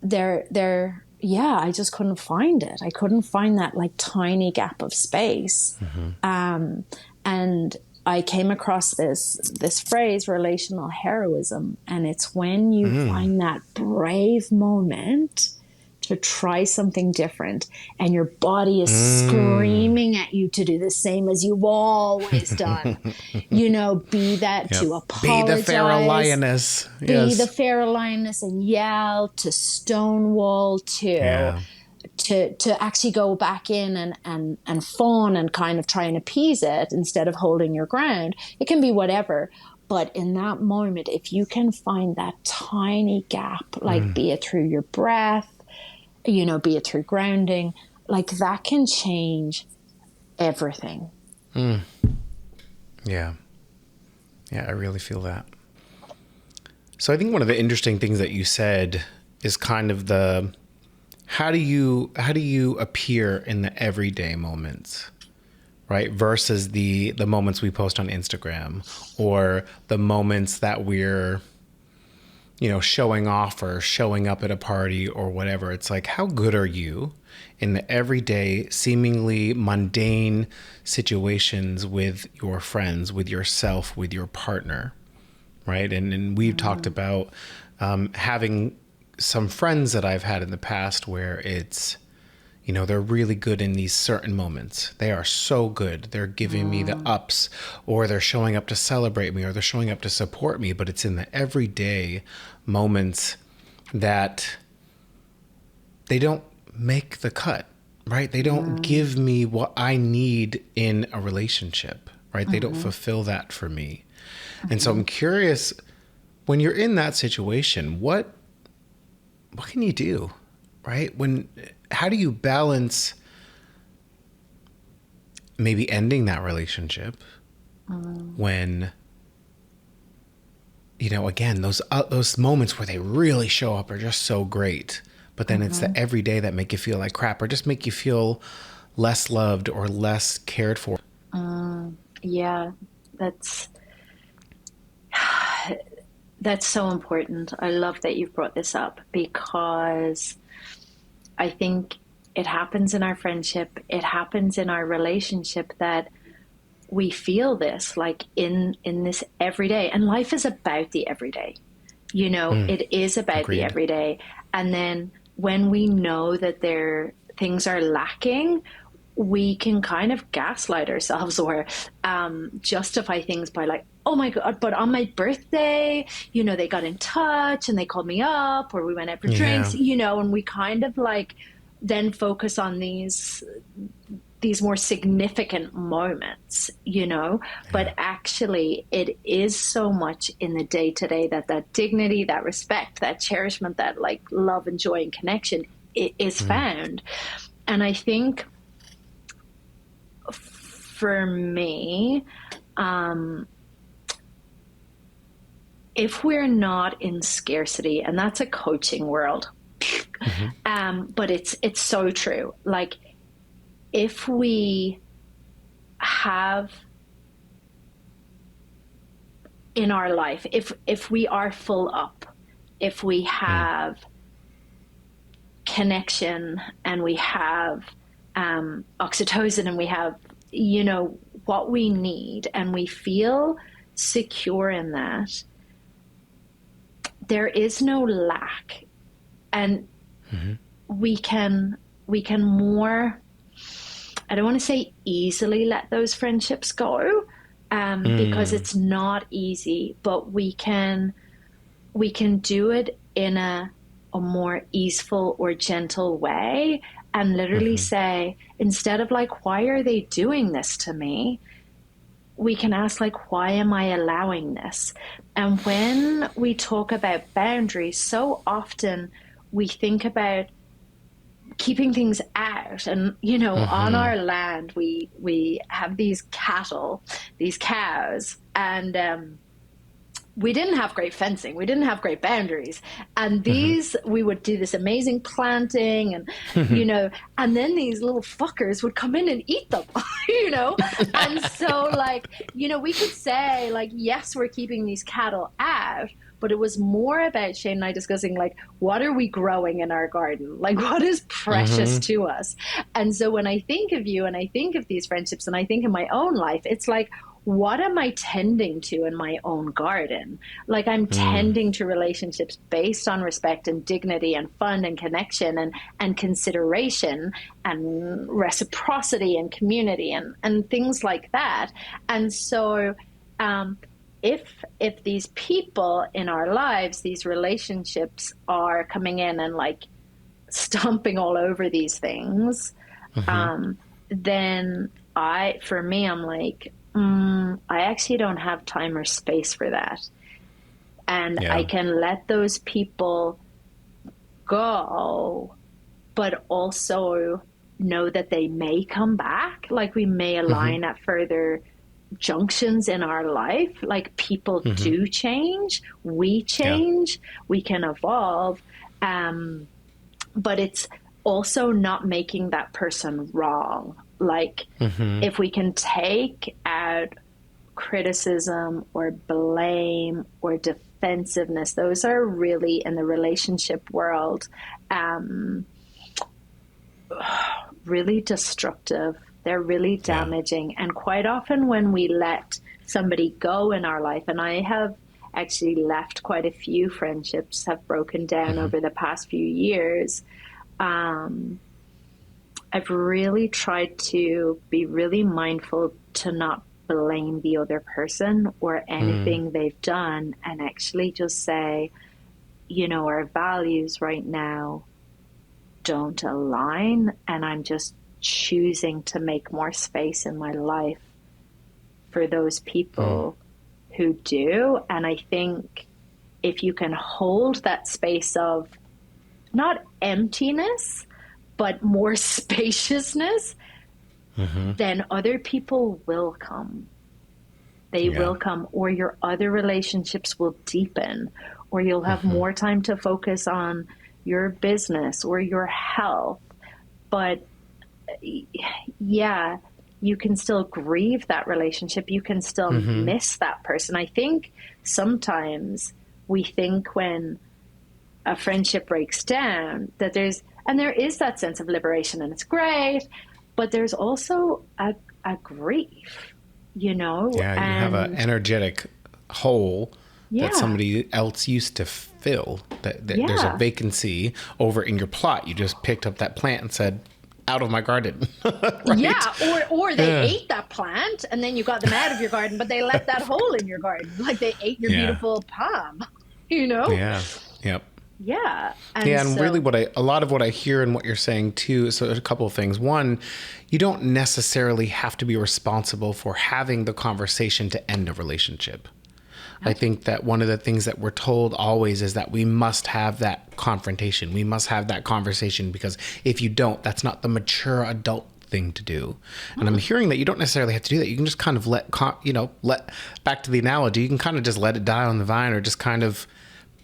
I just couldn't find it. I couldn't find that like tiny gap of space. And I came across this phrase, relational heroism, and it's when you find that brave moment to try something different, and your body is screaming at you to do the same as you've always done. Be that to apologize. Be the feral lioness. Be the feral lioness and yell, to stonewall, to actually go back in and fawn and kind of try and appease it instead of holding your ground. It can be whatever. But in that moment, if you can find that tiny gap, like be it through your breath, be it through grounding, like that can change everything. Yeah, I really feel that. So I think one of the interesting things that you said is kind of the, how do you appear in the everyday moments, right? Versus the moments we post on Instagram, or the moments that we're, showing off or showing up at a party or whatever. It's like, how good are you in the everyday, seemingly mundane situations with your friends, with yourself, with your partner, right? And we've talked about having some friends that I've had in the past where it's, they're really good in these certain moments. They are so good. They're giving me the ups, or they're showing up to celebrate me, or they're showing up to support me. But it's in the everyday moments that they don't make the cut, right? They don't give me what I need in a relationship, right? They don't fulfill that for me. And so I'm curious, when you're in that situation, what can you do, right? How do you balance maybe ending that relationship when, again, those moments where they really show up are just so great, but then it's the everyday that make you feel like crap, or just make you feel less loved or less cared for? Yeah, that's so important. I love that you've brought this up, because I think it happens in our friendship, it happens in our relationship, that we feel this like in this everyday, and life is about the everyday. It is about the Agreed. everyday. And then when we know that things are lacking, we can kind of gaslight ourselves, or justify things by like, oh my God, but on my birthday, they got in touch and they called me up, or we went out for drinks, Yeah. and we kind of like then focus on these more significant moments, but actually it is so much in the day to day that dignity, that respect, that cherishment, that like love and joy and connection is found. And I think for me, if we're not in scarcity, and that's a coaching world, but it's so true. Like, if we have in our life, if we are full up, if we have connection, and we have oxytocin, and we have what we need, and we feel secure in that, there is no lack, and we can more, I don't want to say easily, let those friendships go, because it's not easy, but we can do it in a more easeful or gentle way, and literally say, instead of like, why are they doing this to me? We can ask, like, why am I allowing this? And when we talk about boundaries, so often we think about keeping things out, and on our land we have these cattle, these cows, and we didn't have great fencing, we didn't have great boundaries, and we would do this amazing planting, and and then these little fuckers would come in and eat them. And so, like, we could say, like, yes, we're keeping these cattle out, but it was more about Shane and I discussing, like, what are we growing in our garden? Like, what is precious to us? And so when I think of you, and I think of these friendships, and I think in my own life, it's like, what am I tending to in my own garden? Like, I'm tending to relationships based on respect and dignity and fun and connection and consideration and reciprocity and community and things like that. And so, if these people in our lives, these relationships, are coming in and like stomping all over these things, then I'm like, I actually don't have time or space for that. And I can let those people go, but also know that they may come back. Like, we may align at further junctions in our life. Like, people do change, we change, we can evolve. But it's also not making that person wrong. Like, if we can take out criticism or blame or defensiveness, those are really, in the relationship world, really destructive. They're really damaging. And quite often when we let somebody go in our life, and I have actually left quite a few friendships, have broken down over the past few years, I've really tried to be really mindful to not blame the other person or anything they've done, and actually just say, our values right now don't align, and I'm just choosing to make more space in my life for those people who do. And I think if you can hold that space of not emptiness, but more spaciousness, then other people will come. They will come, or your other relationships will deepen, or you'll have more time to focus on your business or your health. But yeah, you can still grieve that relationship. You can still Mm-hmm. miss that person. I think sometimes we think when a friendship breaks down that there is that sense of liberation and it's great, but there's also a grief, Yeah, you have an and energetic hole that yeah, somebody else used to fill. That there's a yeah. vacancy over in your plot. You just picked up that plant and said, "Out of my garden," right? Yeah, or they Yeah, ate that plant and then you got them out of your garden, but they left that hole in your garden. Like they ate your yeah, beautiful palm, you know? yeah, yep. Yeah. And Yeah, and really, so, a lot of what I hear and what you're saying too is a couple of things. One, you don't necessarily have to be responsible for having the conversation to end a relationship. I no. think that one of the things that we're told always is that we must have that confrontation. We must have that conversation because if you don't, that's not the mature adult thing to do. And I'm Mm, hearing that you don't necessarily have to do that. You can just kind of let back to the analogy, you can kind of just let it die on the vine or just kind of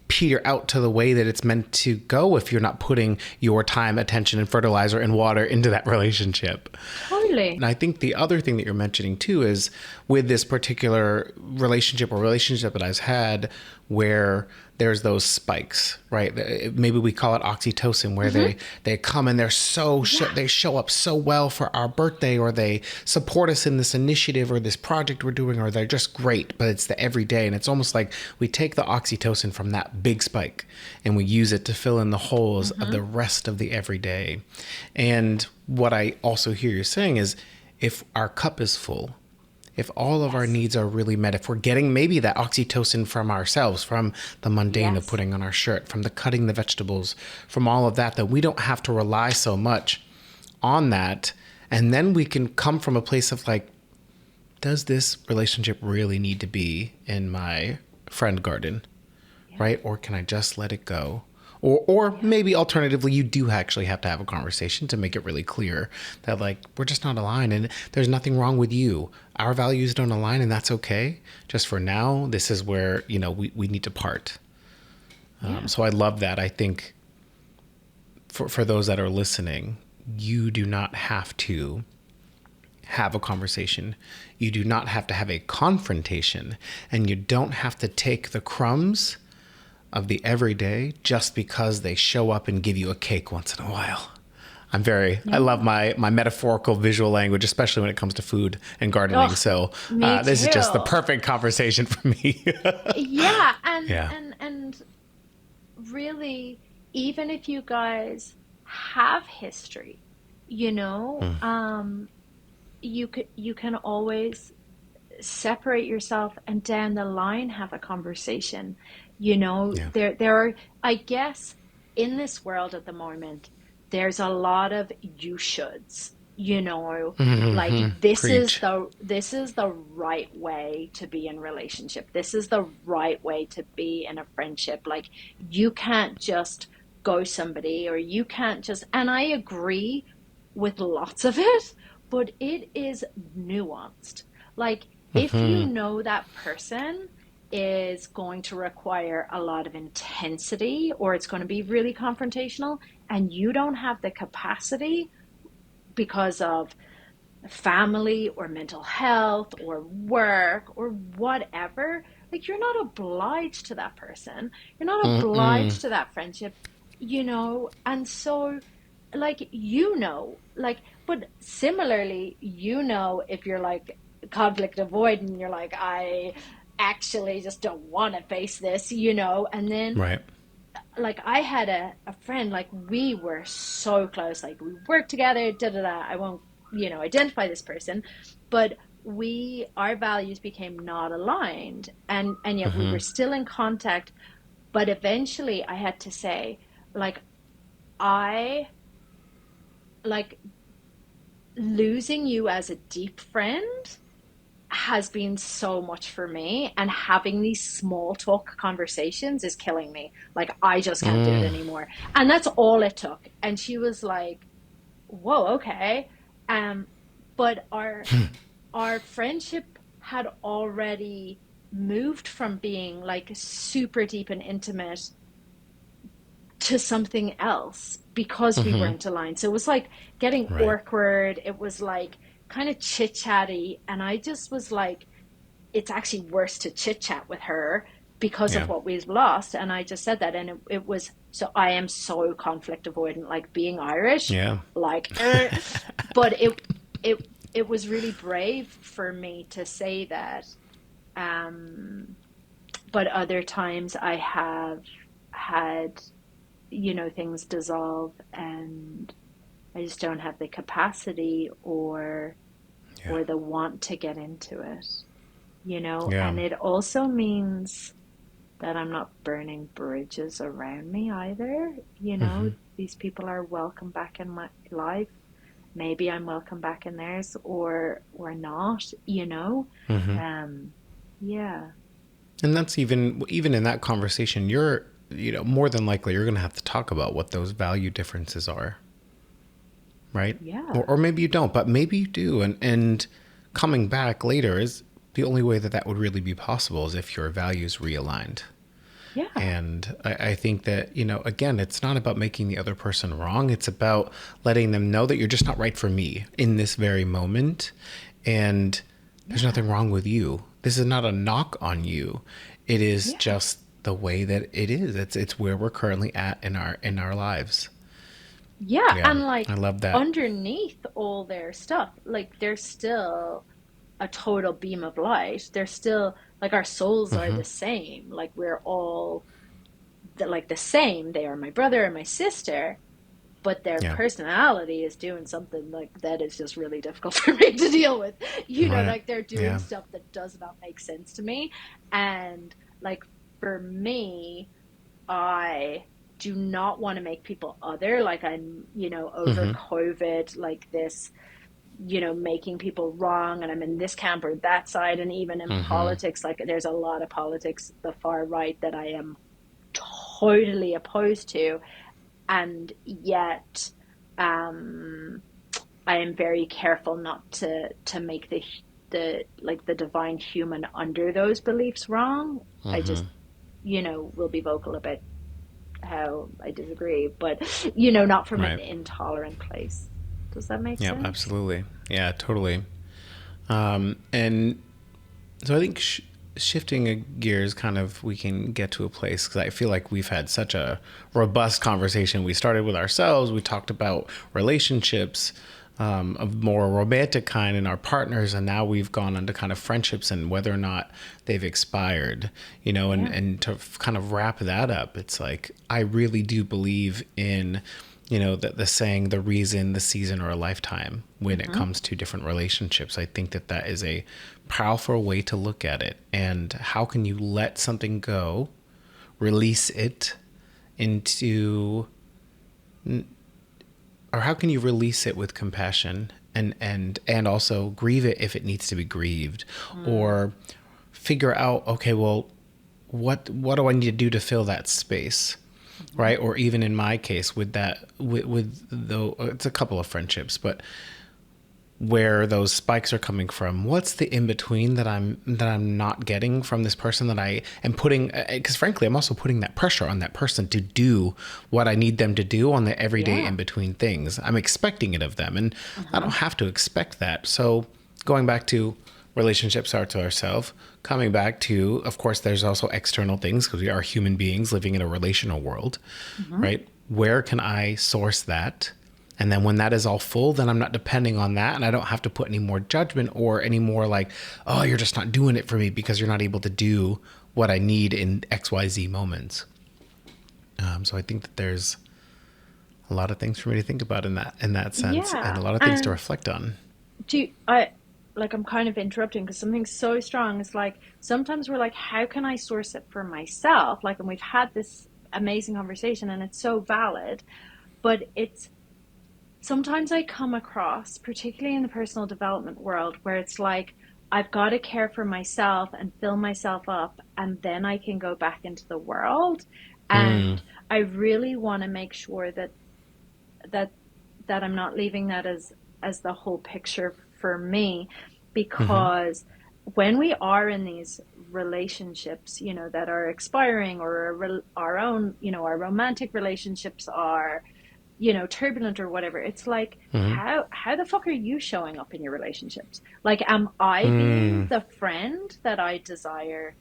peter out to the way that it's meant to go if you're not putting your time, attention, and fertilizer and water into that relationship. totally. And I think the other thing that you're mentioning too is with this particular relationship that I've had where there's those spikes, right? Maybe we call it oxytocin, where Hmm. they come and they're Yeah. they show up so well for our birthday, or they support us in this initiative or this project we're doing, or they're just great, but it's the everyday. And it's almost like we take the oxytocin from that big spike and we use it to fill in the holes of Hmm. the rest of the everyday. And what I also hear you saying is if our cup is full, if all of our Yes. needs are really met, if we're getting maybe that oxytocin from ourselves, from the mundane of Yes. putting on our shirt, from the cutting the vegetables, from all of that, that we don't have to rely so much on that. And then we can come from a place of like, does this relationship really need to be in my friend garden? Yeah. Right? Or can I just let it go? Or Yeah. maybe alternatively, you do actually have to have a conversation to make it really clear that like we're just not aligned and there's nothing wrong with you. Our values don't align and that's okay. Just for now, this is where, we need to part. Yeah. So I love that. I think for those that are listening, you do not have to have a conversation. You do not have to have a confrontation, and you don't have to take the crumbs of the everyday just because they show up and give you a cake once in a while. I love Yeah. my metaphorical visual language, especially when it comes to food and gardening. Oh, So me this is just the too. perfect conversation for me. Yeah. And, Yeah. and, and really, even if you guys have history, you know, Mm. you can always separate yourself and down the line have a conversation. Yeah. There are, I guess, in this world at the moment, there's a lot of you shoulds, like Mm-hmm. Preach. this is the right way to be in relationship. This is the right way to be in a friendship. Like you can't just go somebody, or you can't just, and I agree with lots of it, but it is nuanced. Like if you Mm-hmm. know that person is going to require a lot of intensity or it's going to be really confrontational and you don't have the capacity because of family or mental health or work or whatever, like you're not obliged to that person. You're not Mm-mm. obliged to that friendship, and so like, but similarly, if you're like conflict avoidant, you're like, I actually just don't want to face this, and then Right. like I had a friend, like we were so close, like we worked together, da da da. I won't, identify this person, but our values became not aligned, and yet we Mm-hmm. were still in contact. But eventually I had to say, like, I like losing you as a deep friend has been so much for me, and having these small talk conversations is killing me. Like I just can't do it Mm. anymore. And that's all it took. And she was like, "Whoa, okay." Um but our friendship had already moved from being like super deep and intimate to something else because we weren't aligned. So it was like getting Right. awkward. It was like kind of chit chatty. And I just was like, it's actually worse to chit chat with her because of Yeah. what we've lost. And I just said that. And it was, so I am so conflict avoidant, like being Irish, Yeah. like, but it, it was really brave for me to say that. Um, but other times I have had, things dissolve and I just don't have the capacity Yeah. or the want to get into it, Yeah. and it also means that I'm not burning bridges around me either. These people are welcome back in my life. Maybe I'm welcome back in theirs or not. Um, yeah. And that's even in that conversation, you're more than likely you're going to have to talk about what those value differences are, right? Yeah. Or maybe you don't, but maybe you do. And coming back later is the only way that that would really be possible is if your values realigned. Yeah. And I think that, again, it's not about making the other person wrong. It's about letting them know that you're just not right for me in this very moment. And there's Yeah. nothing wrong with you. This is not a knock on you. It is Yeah. just the way that it is. It's where we're currently at in our lives. Yeah. Yeah. And I like love that. underneath all their stuff, like they're still a total beam of light. They're still like our souls are the same. Like we're all like the same. They are my brother and my sister, but their Yeah. personality is doing something like that is just really difficult for me to deal with. Right. Like they're doing Yeah. stuff that does not make sense to me. And like for me, I do not want to make people other. Like I'm over COVID, like this, making people wrong and I'm in this camp or that side. And even in politics, like there's a lot of politics, the far right, that I am totally opposed to. And yet, um, I am very careful not to make the like the divine human under those beliefs wrong. I just, will be vocal about how I disagree, but not from an Right. intolerant place. Does that make Yeah, sense? absolutely. Yeah, totally. And so I think shifting gears, kind of, we can get to a place because I feel like we've had such a robust conversation. We started with ourselves. We talked about relationships of more romantic kind and our partners, and now we've gone into kind of friendships and whether or not they've expired. And Yeah. to kind of wrap that up, it's like I really do believe in the saying, the reason, the season, or a lifetime when it Mm-hmm. comes to different relationships. I think that that is a powerful way to look at it. And how can you let something go, release it into, or how can you release it with compassion and also grieve it if it needs to be grieved, Mm. or figure out, okay, well, what do I need to do to fill that space? Mm-hmm. Right. Or even in my case with that, with the, it's a couple of friendships, but where those spikes are coming from, what's the in between that I'm not getting from this person that I am putting, because frankly I'm also putting that pressure on that person to do what I need them to do on the everyday Yeah. in between things. I'm expecting it of them and I Mm-hmm. don't have to expect that. So going back to relationships are to ourselves, coming back to, of course, there's also external things because we are human beings living in a relational world, Mm-hmm. right? Where can I source that? And then when that is all full, then I'm not depending on that. And I don't have to put any more judgment or any more like, oh, you're just not doing it for me because you're not able to do what I need in XYZ moments. So I think that there's a lot of things for me to think about in that sense, and Yeah. a lot of things to And reflect on. I like I'm kind of interrupting because something so strong is like sometimes we're like, how can I source it for myself? Like, and we've had this amazing conversation and it's so valid, but it's sometimes I come across, particularly in the personal development world, where it's like I've got to care for myself and fill myself up, and then I can go back into the world. Mm, And I really want to make sure that that I'm not leaving that as the whole picture for me, because when we are in these relationships, that are expiring, or our own, our romantic relationships are, turbulent or whatever. It's like, Mm-hmm. how the fuck are you showing up in your relationships? Like, am I being Mm. the friend that I desire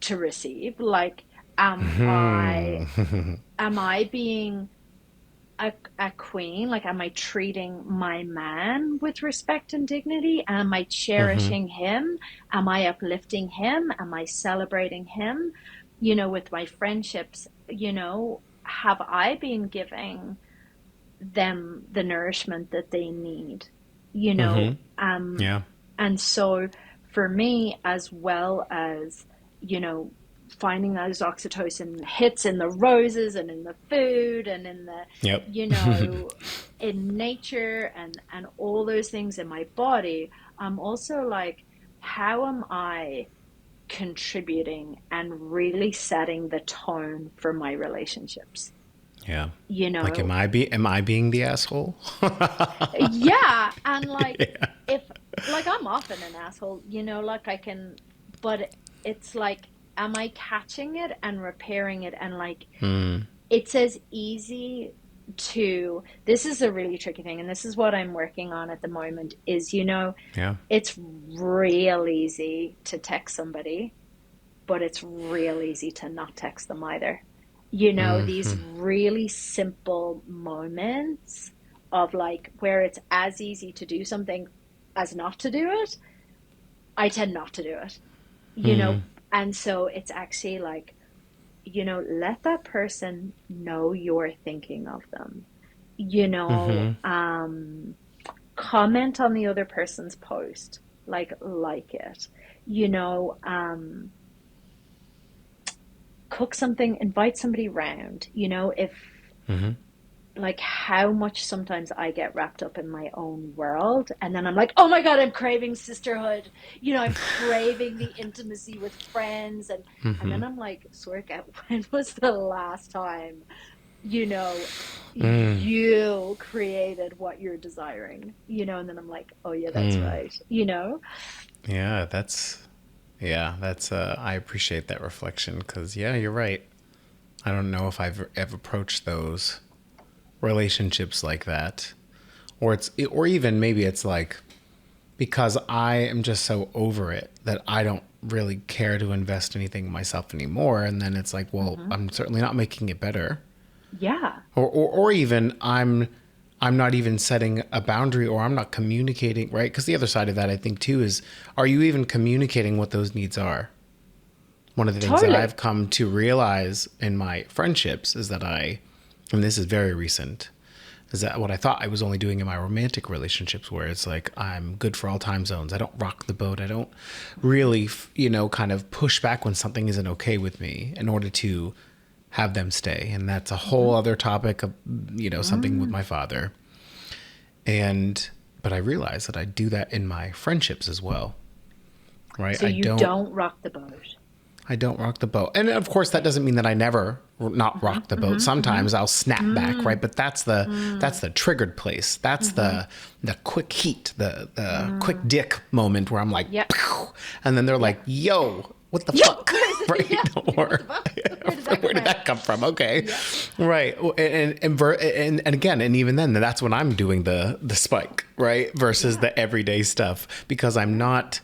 to receive? Like, am I Mm. am I being a queen? Like, am I treating my man with respect and dignity? Am I Mm-hmm. cherishing him? Am I uplifting him? Am I celebrating him? With my friendships, have I been giving them the nourishment that they need? You know, Mm-hmm. um, Yeah. and so for me, as well as, finding those oxytocin hits in the roses and in the food and in the, Yep. you know, in nature and all those things in my body, I'm also like, how am I contributing and really setting the tone for my relationships? Yeah. You Like, know, am I being the asshole? yeah, and like, Yeah. if, like, I'm often an asshole, like, I can, but it's like, am I catching it and repairing it? And like, Mm. it's as easy to, this is a really tricky thing, and this is what I'm working on at the moment, is, Yeah. it's real easy to text somebody, but it's real easy to not text them either. These Mm-hmm. really simple moments of, like, where it's as easy to do something as not to do it, I tend not to do it, you know, Mm. and so it's actually like, let that person know you're thinking of them, Mm-hmm. comment on the other person's post, like it, you know, cook something, invite somebody round, if, Mm-hmm. like, how much sometimes I get wrapped up in my own world, and then I'm like, oh my God, I'm craving sisterhood, I'm craving the intimacy with friends, and Mm-hmm. then I'm like, Sorka, when was the last time, you know Mm. you created what you're desiring, and then I'm like, oh yeah, that's Mm. right. Yeah, that's I appreciate that reflection, because yeah, you're right. I don't know if I've ever approached those relationships like that, or even maybe it's like, because I am just so over it that I don't really care to invest anything in myself anymore, and then it's like, well, Hmm. I'm certainly not making it better. Yeah, Or even I'm not even setting a boundary, or I'm not communicating, right? Because the other side of that, I think too, is, are you even communicating what those needs are? One of the things that I've totally. come to realize in my friendships is that and this is very recent, is that what I thought I was only doing in my romantic relationships, where it's like, I'm good for all time zones. I don't rock the boat. I don't really, kind of push back when something isn't okay with me in order to have them stay. And that's a Hmm. whole other topic of, something with Mm. my father. But I realize that I do that in my friendships as well, right? So you don't rock the boat. I don't rock the boat. And of course, that Yeah. doesn't mean that I never not Hmm. rock the boat. Hmm. Hmm. Sometimes I'll snap back, right? Mm. But that's Mm. the triggered place. That's Hmm. the quick heat, the quick Mm. dick moment where I'm like, Yep. pow, and then they're Yep. like, yo, what the Yo, fuck? where's it? Right? Yeah. What the Or fuck? Where did that where come did out? that come from? Okay. Yep. Right. And again, and even then, that's when I'm doing the spike, right? Versus Yeah. the everyday stuff, because I'm Yeah. not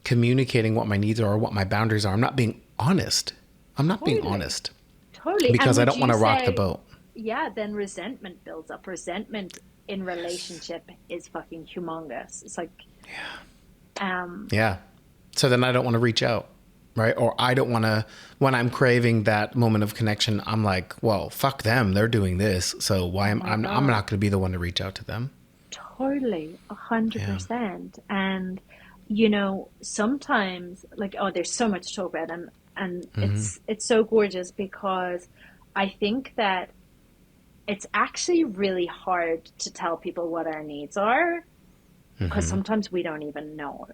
communicating what my needs are or what my boundaries are. I'm not being honest. I'm not being Totally. honest Totally. And because I would don't want you to rock the say, boat. yeah, then resentment builds up. Resentment in relationship is fucking humongous. It's like, um, Yeah. So then I don't want to reach out, right? Or I don't want to, when I'm craving that moment of connection, I'm like, well, fuck them. They're doing this. So why oh am my I'm God, not going to be the one to reach out to them. totally, a hundred Yeah. percent. And, sometimes, like, oh, there's so much to talk about, and it's so gorgeous, because I think that it's actually really hard to tell people what our needs are, because sometimes we don't even know.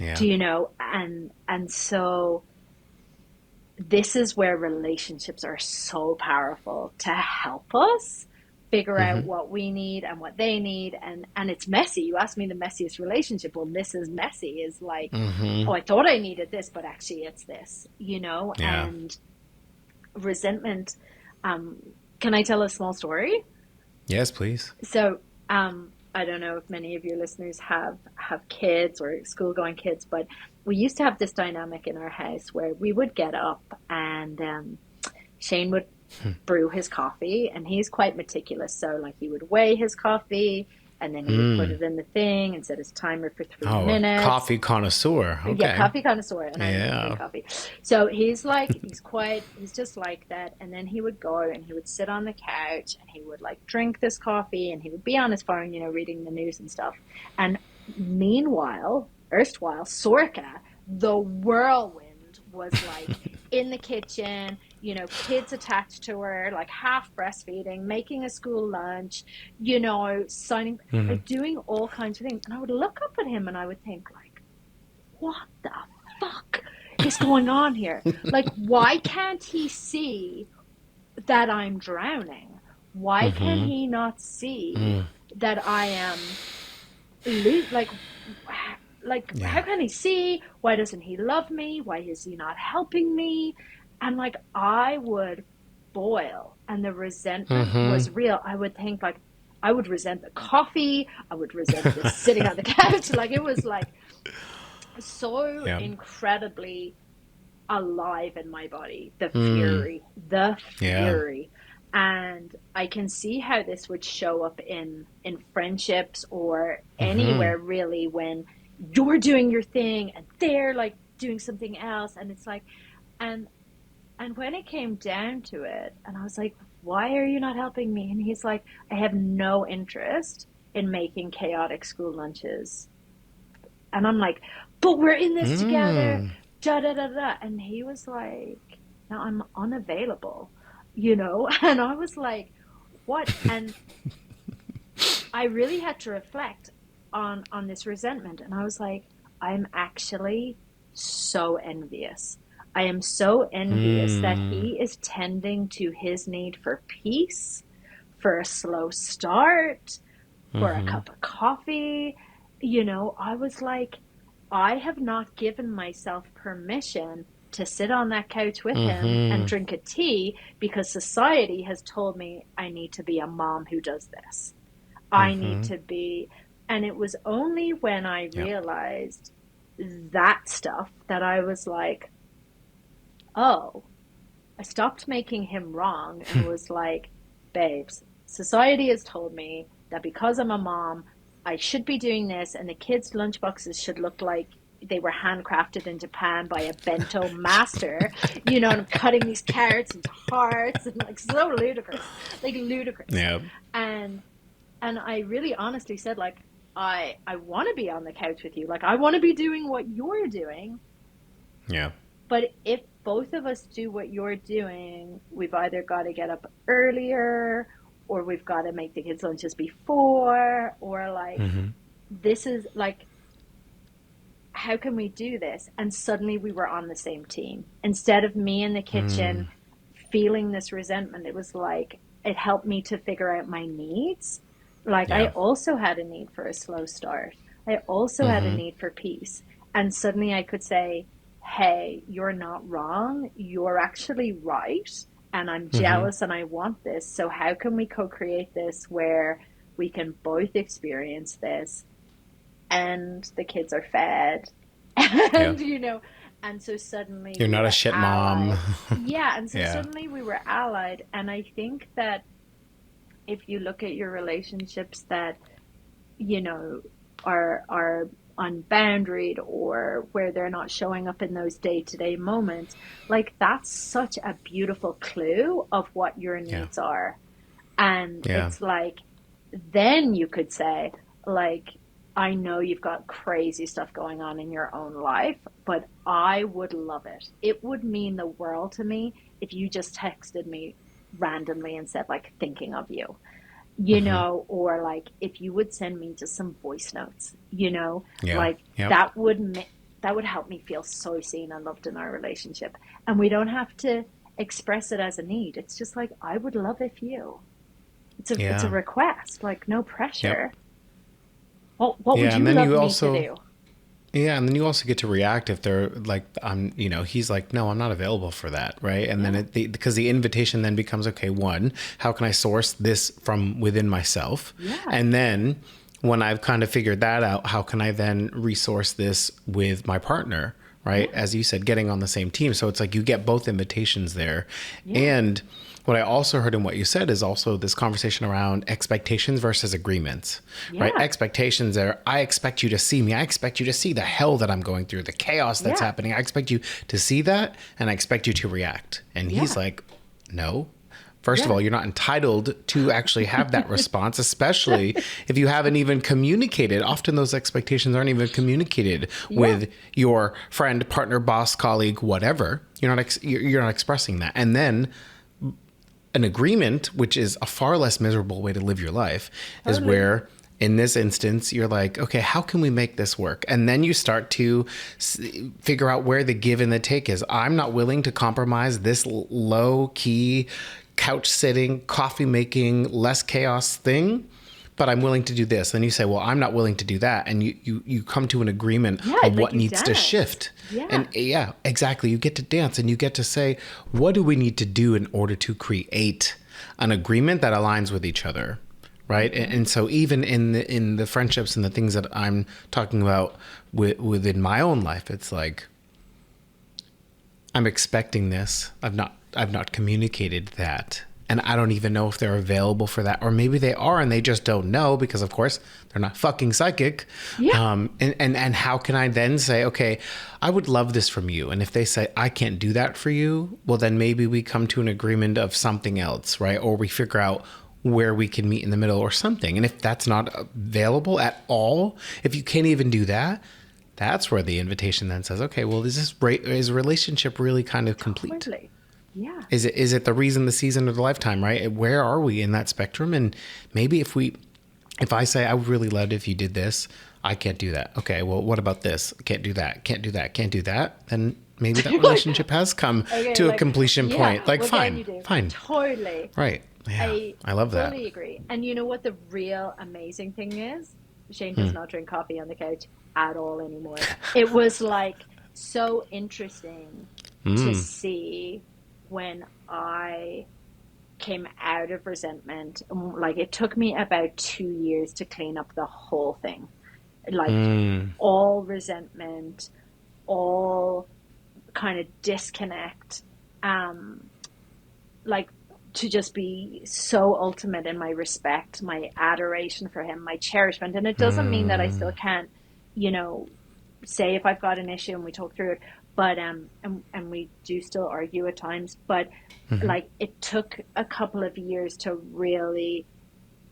Yeah. Do you know? And so this is where relationships are so powerful to help us figure out what we need and what they need, and it's messy. You asked me the messiest relationship. Well, this is messy. Is like, oh, I thought I needed this, but actually it's this, you know. Yeah. And resentment. Can I tell a small story? Yes, please. So I don't know if many of your listeners have kids or school going kids, but we used to have this dynamic in our house where we would get up and Shane would brew his coffee, and he's quite meticulous. So like he would weigh his coffee, and then he would put it in the thing and set his timer for 3 minutes. Coffee connoisseur. Okay. Yeah, coffee connoisseur, and I drink coffee. So he's just like that. And then he would go and he would sit on the couch and he would like drink this coffee, and he would be on his phone, you know, reading the news and stuff. And meanwhile, erstwhile, Sorcha, the whirlwind, was like in the kitchen, you know, kids attached to her, like half breastfeeding, making a school lunch, you know, signing, like doing all kinds of things. And I would look up at him and I would think like, what the fuck is going on here? Like, why can't he see that I'm drowning? Why can he not see that I am how can he see? Why doesn't he love me? Why is he not helping me? And like I would boil, and the resentment was real. I would think like I would resent the coffee, I would resent the sitting on the couch. Like it was like so incredibly alive in my body, the fury. And I can see how this would show up in friendships or anywhere really, when you're doing your thing and they're like doing something else, and it's like, and when it came down to it, and I was like, why are you not helping me? And he's like, I have no interest in making chaotic school lunches. And I'm like, but we're in this together, da da da da. And he was like, no, I'm unavailable, you know. And I was like, what? And I really had to reflect on this resentment. And I was like, I'm actually so envious. I am so envious that he is tending to his need for peace, for a slow start, for a cup of coffee. You know, I was like, I have not given myself permission to sit on that couch with him and drink a tea because society has told me I need to be a mom who does this. I need to be. And it was only when I realized that stuff that I was like, oh, I stopped making him wrong and was like, babes, society has told me that because I'm a mom, I should be doing this, and the kids' lunchboxes should look like they were handcrafted in Japan by a bento master, you know, and I'm cutting these carrots into hearts and like so ludicrous, like ludicrous. Yeah. And I really honestly said, like, I want to be on the couch with you. Like, I want to be doing what you're doing. Yeah. But if both of us do what you're doing, we've either got to get up earlier, or we've got to make the kids' lunches before, or like, this is like, how can we do this? And suddenly we were on the same team. Instead of me in the kitchen feeling this resentment, it was like, it helped me to figure out my needs. Like I also had a need for a slow start. I also had a need for peace. And suddenly I could say, hey, you're not wrong. You're actually right. And I'm jealous and I want this. So how can we co-create this where we can both experience this and the kids are fed and, you know, and so suddenly you're not a shit allied. mom. Yeah. And so suddenly we were allied. And I think that if you look at your relationships that, you know, are unboundaried or where they're not showing up in those day-to-day moments, like that's such a beautiful clue of what your needs are. And it's like, then you could say, like, I know you've got crazy stuff going on in your own life, but I would love it. It would mean the world to me if you just texted me randomly and said, like, thinking of you, you know, or like if you would send me just some voice notes, you know, like that would help me feel so seen and loved in our relationship. And we don't have to express it as a need. It's just like, I would love if you, it's a Yeah. request, like no Yep. pressure. What would Yeah, and you then love you me to also do? yeah, and then you also get to react if they're like, I'm, he's like, no, I'm not available for that, right? And then Yeah, because the invitation then becomes, okay, one, how can I source this from within myself? yeah, And then when I've kind of figured that out, how can I then resource this with my partner, right? yeah, As you said, getting on the same team. So it's like you get both invitations there. yeah, And what I also heard in what you said is also this conversation around expectations versus agreements, right? yeah, Expectations are, I expect you to see me. I expect you to see the hell that I'm going through, the chaos that's yeah, happening. I expect you to see that, and I expect you to react. And he's yeah, like, no. First of yeah. all, you're not entitled to actually have that response, especially if you haven't even communicated. Often those expectations aren't even communicated Yeah, with your friend, partner, boss, colleague, whatever. You're not expressing that. And then an agreement, which is a far less miserable way to live your life, is totally. where in this instance you're like, okay, how can we make this work? And then you start to figure out where the give and the take is. I'm not willing to compromise this low key couch sitting, coffee making, less chaos thing, but I'm willing to do this. Then you say, well, I'm not willing to do that. And you come to an agreement Yeah, of like what you needs to dance. shift. Yeah, And yeah, exactly. You get to dance and you get to say, what do we need to do in order to create an agreement that aligns with each other? Right. And so even in the friendships and the things that I'm talking about within my own life, it's like, I'm expecting this. I've not communicated that. And I don't even know if they're available for that. Or maybe they are and they just don't know because of course they're not fucking psychic. yeah, And how can I then say, okay, I would love this from you. And if they say I can't do that for you, well then maybe we come to an agreement of something else, right? Or we figure out where we can meet in the middle or something. And if that's not available at all, if you can't even do that, that's where the invitation then says, okay, well, is a relationship really kind of complete? totally. Yeah, Is it the reason, the season, or the lifetime, right? Where are we in that spectrum? And maybe if I say, I would really love it if you did this, I can't do that. Okay, well, what about this? Can't do that. Can't do that. Can't do that. Then maybe that like relationship has come okay, to a like completion yeah. point. Like, Well, then fine, you do fine, totally. right? Yeah, I I love that. fully agree. And you know what the real amazing thing is? Shane does not drink coffee on the couch at all anymore. It was like so interesting to see when I came out of resentment. Like it took me about 2 years to clean up the whole thing. Like all resentment, all kind of disconnect. Um, like to just be so ultimate in my respect, my adoration for him, my cherishment. And it doesn't mean that I still can't, you know, say if I've got an issue and we talk through it, but and we do still argue at times, but like it took a couple of years to really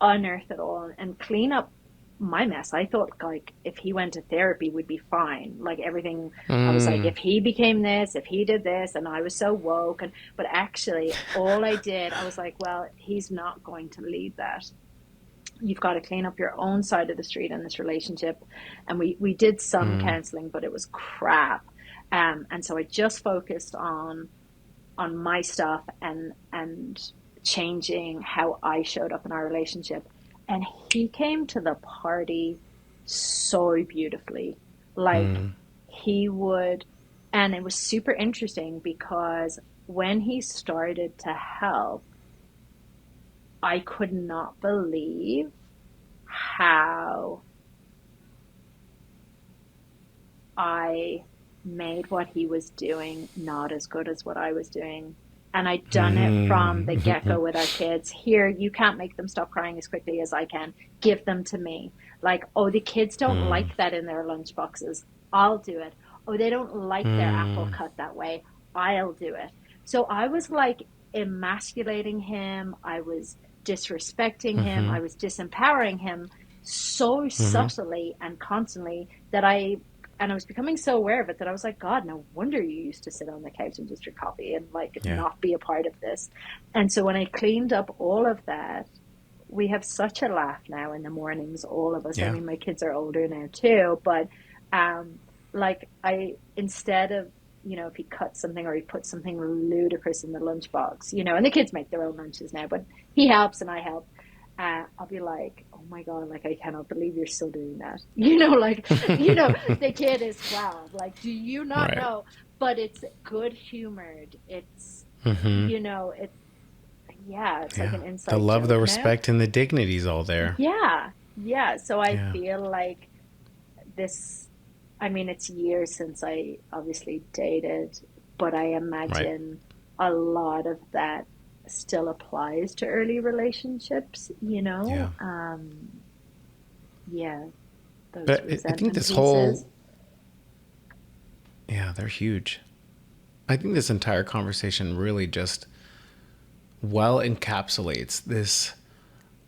unearth it all and clean up my mess. I thought like if he went to therapy would be fine. Like everything I was like if he became this, if he did this and I was so woke and but actually all I did I was like, well, he's not going to lead that. You've got to clean up your own side of the street in this relationship. And we did some counseling, but it was crap. And so I just focused on my stuff and changing how I showed up in our relationship. And he came to the party so beautifully. Like he would, and it was super interesting because when he started to help, I could not believe how I made what he was doing not as good as what I was doing. And I'd done it from the get go with our kids. Here, you can't make them stop crying as quickly as I can. Give them to me. Like, oh, the kids don't like that in their lunch boxes. I'll do it. Oh, they don't like their apple cut that way. I'll do it. So I was like emasculating him. I was disrespecting him. I was disempowering him so subtly and constantly that I was becoming so aware of it that I was like, God, no wonder you used to sit on the couch and just drink coffee and like Yeah. not be a part of this. And so when I cleaned up all of that, we have such a laugh now in the mornings, all of us. I Yeah. mean, my kids are older now too, but um, like I, instead of, you know, if he cut something or he put something ludicrous in the lunchbox, you know, and the kids make their own lunches now, but he helps and I help. I'll be like, oh my God, like, I cannot believe you're still doing that. Like, the kid is 12. Like, do you not Right. know? But it's good humored. Mm-hmm. It's, yeah, it's like Yeah. an The inside love, the joke now. respect, and the dignity's all there. Yeah. Yeah. So I Yeah. feel like this, I mean, it's years since I obviously dated, but I Right. imagine a lot of that still applies to early relationships, Yeah. yeah, those But I think resentment this pieces. whole, yeah, they're huge. I think this entire conversation really just well encapsulates this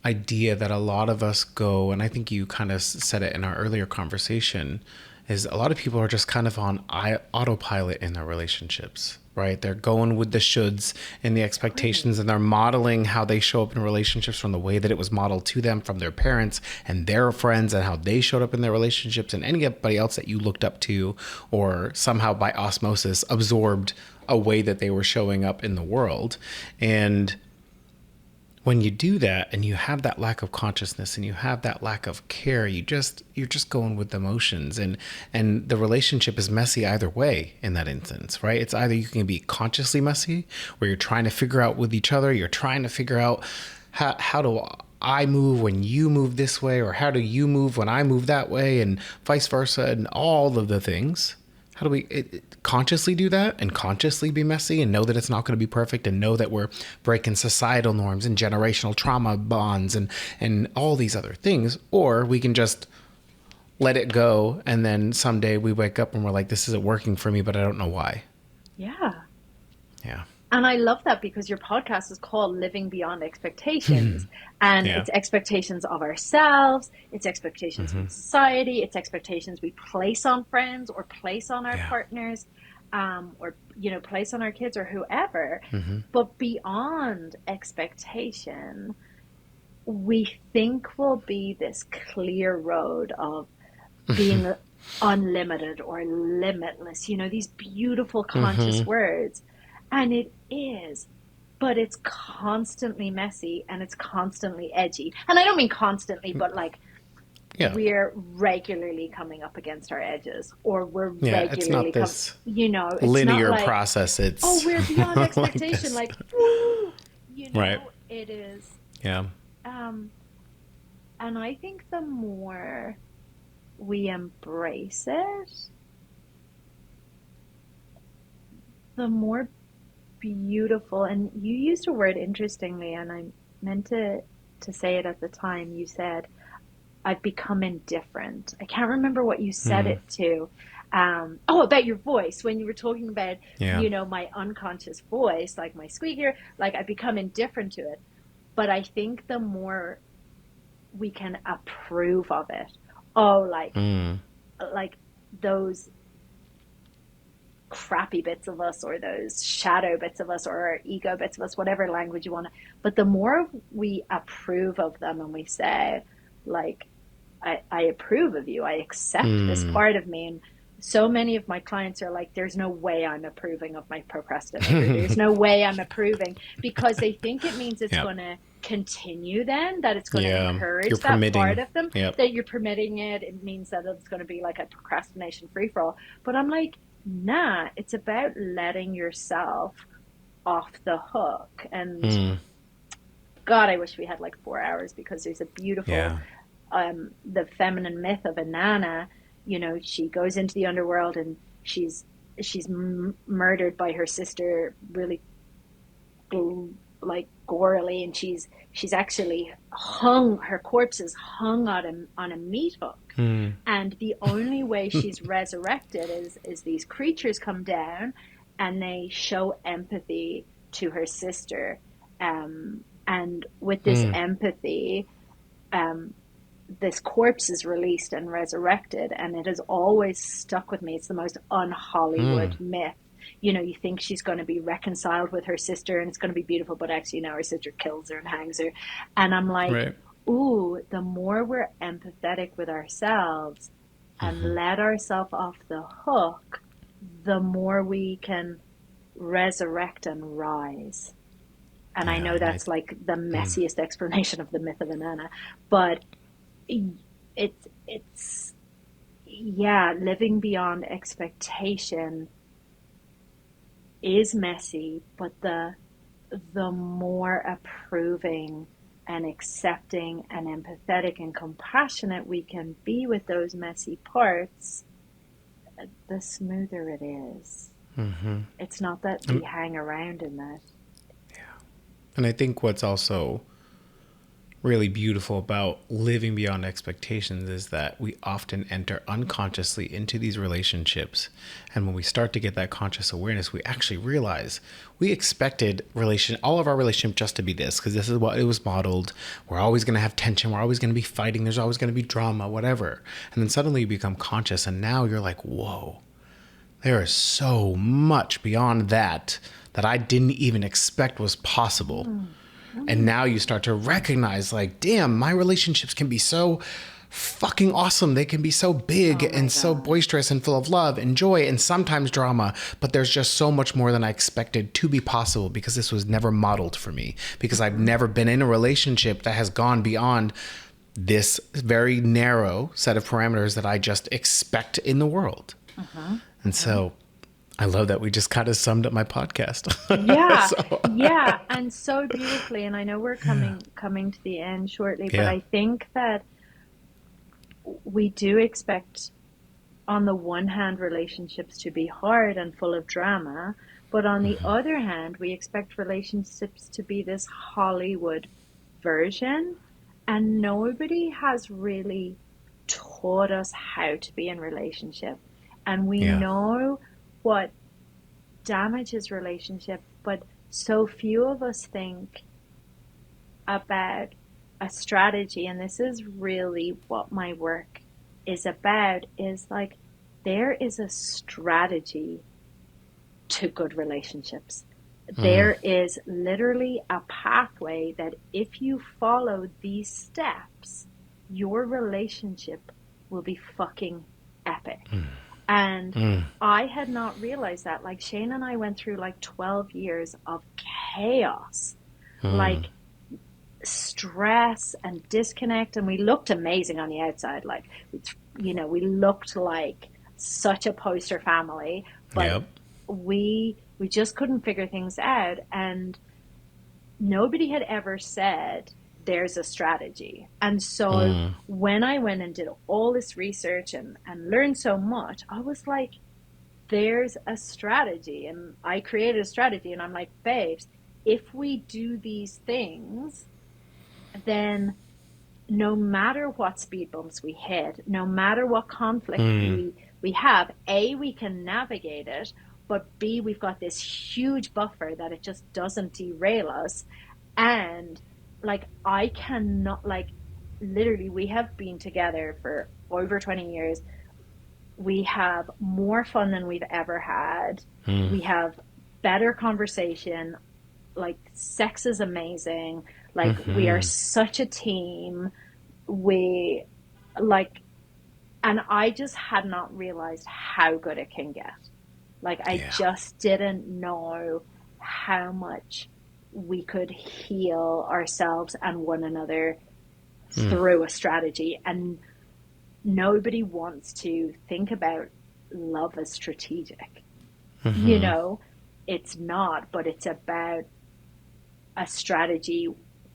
idea that a lot of us go, and I think you kind of said it in our earlier conversation, is a lot of people are just kind of on autopilot in their relationships, right? They're going with the shoulds and the expectations, Totally. and they're modeling how they show up in relationships from the way that it was modeled to them from their parents and their friends, and how they showed up in their relationships, and anybody else that you looked up to or somehow by osmosis absorbed a way that they were showing up in the world. And when you do that and you have that lack of consciousness and you have that lack of care, you're just going with the emotions, and the relationship is messy either way in that instance, right? It's either you can be consciously messy where you're trying to figure out with each other, you're trying to figure out how do I move when you move this way, or how do you move when I move that way, and vice versa, and all of the things. How do we consciously do that and consciously be messy and know that it's not going to be perfect, and know that we're breaking societal norms and generational trauma bonds and all these other things? Or we can just let it go, and then someday we wake up and we're like, this isn't working for me, but I don't know why. Yeah. Yeah. And I love that because your podcast is called Living Beyond Expectations. And Yeah. it's expectations of ourselves, it's expectations from society, it's expectations we place on friends or place on our Yeah. partners, or, place on our kids or whoever. But beyond expectation, we think will be this clear road of being unlimited or limitless, these beautiful conscious words. And it is, but it's constantly messy and it's constantly edgy. And I don't mean constantly, but like Yeah. we're regularly coming up against our edges, or we're Yeah. It's not regularly this it's not linear like, process. oh, It's we're beyond like expectation, this. like, woo, Right. it is. Yeah. Um, and I think the more we embrace it, the more beautiful. And you used a word interestingly, and I meant to say it at the time. You said, I've become indifferent. I can't remember what you said it to. About your voice, when you were talking about, Yeah. my unconscious voice, like my squeaker, like I've become indifferent to it. But I think the more we can approve of it, oh, like those crappy bits of us, or those shadow bits of us, or our ego bits of us, whatever language you want to, but the more we approve of them and we say, like, I approve of you, I accept this part of me. And so many of my clients are like, there's no way I'm approving of my procrastinator, there's no way I'm approving, because they think it means it's Yeah. going to continue, then that it's going to Yeah. You're encourage that part permitting. of them, Yep. that you're permitting it. It means that it's going to be like a procrastination free for all. But I'm like, nah, it's about letting yourself off the hook. And God, I wish we had like 4 hours, because there's a beautiful, Yeah. the feminine myth of Inanna. She goes into the underworld, and she's murdered by her sister, really, like, gorily, and she's actually hung. Her corpse is hung on a meat hook, and the only way she's resurrected is these creatures come down, and they show empathy to her sister, and with this empathy, um, this corpse is released and resurrected, and it has always stuck with me. It's the most un-Hollywood myth. You think she's going to be reconciled with her sister and it's going to be beautiful, but actually, her sister kills her and hangs her. And I'm like, Right. ooh, the more we're empathetic with ourselves and let ourselves off the hook, the more we can resurrect and rise. And I Yeah, know that's like the messiest explanation of the myth of Inanna, but it's yeah, living beyond expectation is messy, but the more approving and accepting and empathetic and compassionate we can be with those messy parts, the smoother it is. It's not that we and hang around in that. and I think what's also really beautiful about living beyond expectations is that we often enter unconsciously into these relationships, and when we start to get that conscious awareness, we actually realize we expected all of our relationship just to be this, because this is what it was modeled. We're always going to have tension, we're always going to be fighting, there's always going to be drama, whatever. And then suddenly you become conscious, and now you're like, whoa, there is so much beyond that I didn't even expect was possible. And now you start to recognize, like, damn, my relationships can be so fucking awesome. They can be so big Oh my and so God. boisterous and full of love and joy and sometimes drama. But there's just so much more than I expected to be possible, because this was never modeled for me, because I've never been in a relationship that has gone beyond this very narrow set of parameters that I just expect in the world. And so I love that we just kind of summed up my podcast. Yeah, So, yeah, and so beautifully. And I know we're coming to the end shortly, but yeah. I think that we do expect, on the one hand, relationships to be hard and full of drama, but on the other hand, we expect relationships to be this Hollywood version, and nobody has really taught us how to be in relationship. And we Yeah. know what damages relationship, but so few of us think about a strategy. And this is really what my work is about, is like, there is a strategy to good relationships. There is literally a pathway that if you follow these steps, your relationship will be fucking epic. And I had not realized that. Like, Shane and I went through like 12 years of chaos, like stress and disconnect. And we looked amazing on the outside. Like, we looked like such a poster family, but Yep. we just couldn't figure things out. And nobody had ever said there's a strategy. And so when I went and did all this research and learned so much, I was like, there's a strategy. And I created a strategy, and I'm like, babes, if we do these things, then no matter what speed bumps we hit, no matter what conflict we have, A, we can navigate it, but B, we've got this huge buffer that it just doesn't derail us. And like, I cannot, like, literally, we have been together for over 20 years. We have more fun than we've ever had. We have better conversation. Like, sex is amazing. Like, we are such a team. We, like, and I just had not realized how good it can get. Like, I Yeah. just didn't know how much we could heal ourselves and one another through a strategy. And nobody wants to think about love as strategic. It's not, but it's about a strategy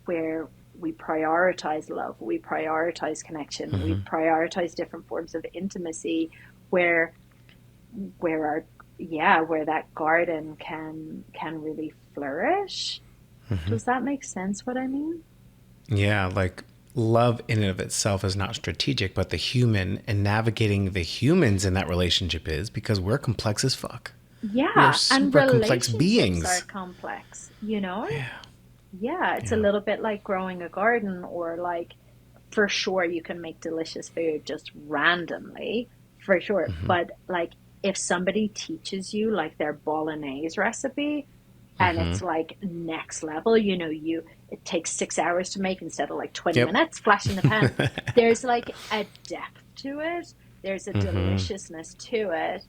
where we prioritize love, we prioritize connection, we prioritize different forms of intimacy, where our where that garden can really flourish. Does that make sense, what I mean? Yeah, like love in and of itself is not strategic, but the human and navigating the humans in that relationship is, because we're complex as fuck. We are Yeah, and super complex relationships are beings. complex, you know? Yeah. Yeah, it's a Yeah. little bit like growing a garden, or like, for sure you can make delicious food just randomly, for sure. But like, if somebody teaches you like their bolognese recipe, and it's like next level, it takes 6 hours to make instead of like 20 Yep. minutes, flash in the pan. There's like a depth to it. There's a deliciousness to it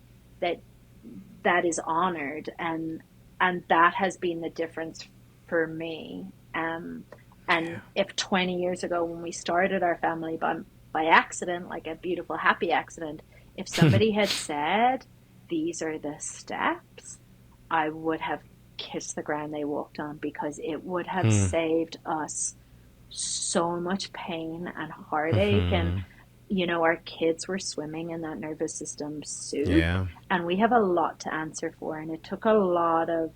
that is honored, and that has been the difference for me. And if 20 years ago when we started our family by accident, like a beautiful, happy accident, if somebody had said, these are the steps, I would have kissed the ground they walked on, because it would have saved us so much pain and heartache. And, our kids were swimming in that nervous system soup. Yeah. And we have a lot to answer for. And it took a lot of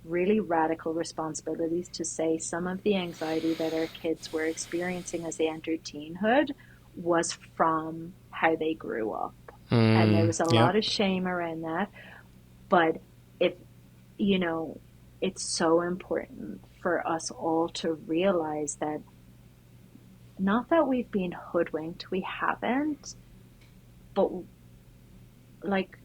really radical responsibilities to say some of the anxiety that our kids were experiencing as they entered teenhood was from how they grew up. And there was a lot of shame around that. But if, it's so important for us all to realize that, not that we've been hoodwinked, we haven't, but like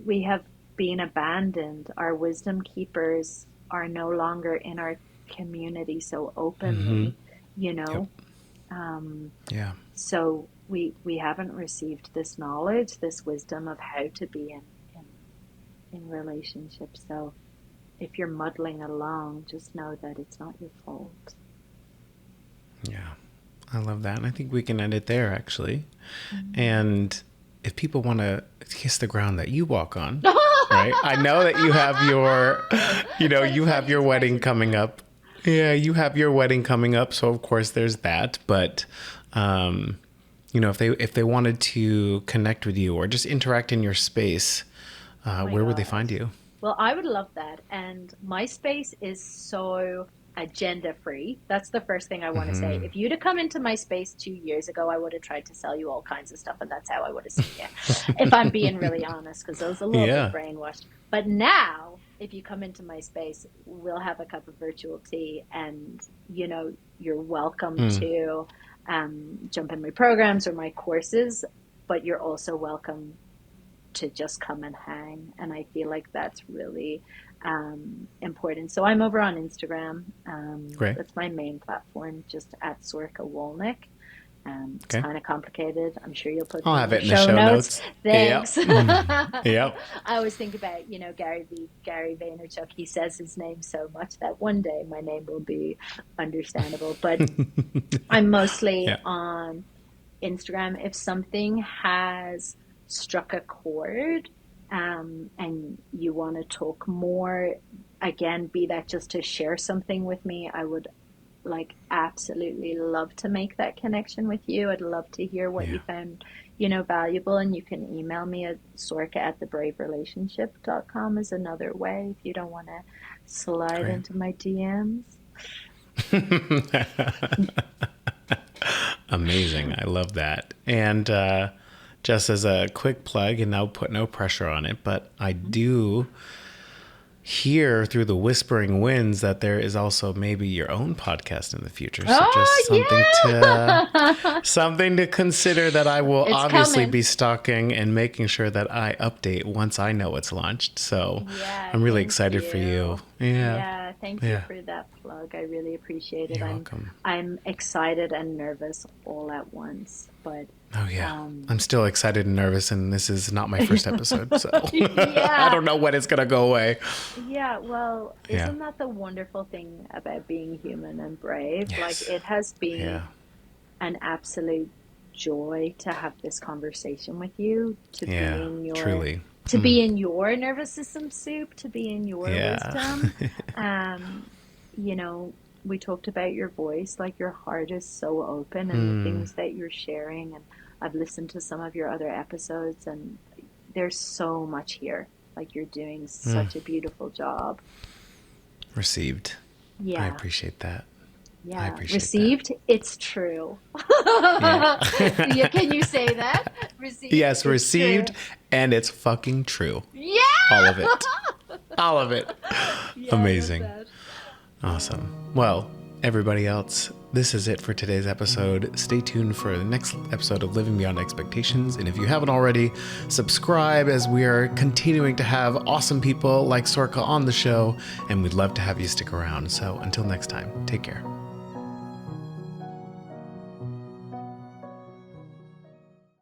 we have been abandoned. Our wisdom keepers are no longer in our community so openly, So we haven't received this knowledge, this wisdom of how to be in relationships. So if you're muddling along, just know that it's not your fault. Yeah, I love that. And I think we can end it there, actually. And if people want to kiss the ground that you walk on, right? I know that you have your, you have your wedding coming up. Yeah, you have your wedding coming up. So, of course, there's that. But, if they wanted to connect with you or just interact in your space, where would they find you? Well, I would love that. And my space is so agenda free. That's the first thing I want to say. If you'd have come into my space 2 years ago, I would have tried to sell you all kinds of stuff, and that's how I would have seen you. If I'm being really honest, because I was a little bit brainwashed. But now, if you come into my space, we'll have a cup of virtual tea, and you're welcome to jump in my programs or my courses, but you're also welcome to just come and hang. And I feel like that's really important. So I'm over on Instagram. Great. That's my main platform, just at Sorcha Wolnik. It's kind of complicated. I'm sure you'll put I'll have it in the show notes. Thanks. Yep. I always think about, Gary Vaynerchuk. He says his name so much that one day my name will be understandable. But I'm mostly on Instagram. If something has struck a chord, and you want to talk more, again, be that just to share something with me, I would absolutely love to make that connection with you. I'd love to hear what you found, valuable, and you can email me at sorcha@thebraverelationship.com is another way if you don't want to slide into my DMs. Amazing. I love that. And just as a quick plug, and I'll put no pressure on it, but I do hear through the whispering winds that there is also maybe your own podcast in the future. So something to consider that I will obviously be stalking and making sure that I update once I know it's launched. So I'm really excited for you. Yeah, thank you for that plug. I really appreciate it. You're welcome. I'm excited and nervous all at once, but I'm still excited and nervous, and this is not my first episode, so I don't know when it's gonna go away. Yeah, well, isn't that the wonderful thing about being human and brave? Yes. It has been an absolute joy to have this conversation with you, to be in your truly. To be in your nervous system soup, to be in your wisdom. We talked about your voice, your heart is so open, and the things that you're sharing, and I've listened to some of your other episodes, and there's so much here. You're doing such a beautiful job. Received. Yeah. I appreciate that. Yeah. I appreciate Received. That. It's true. Can you say that? Received. Yes, received, and it's fucking true. Yeah. All of it. All of it. Yeah, amazing. Awesome. Well, everybody else, this is it for today's episode. Stay tuned for the next episode of Living Beyond Expectations. And if you haven't already, subscribe, as we are continuing to have awesome people like Sorcha on the show. And we'd love to have you stick around. So until next time, take care.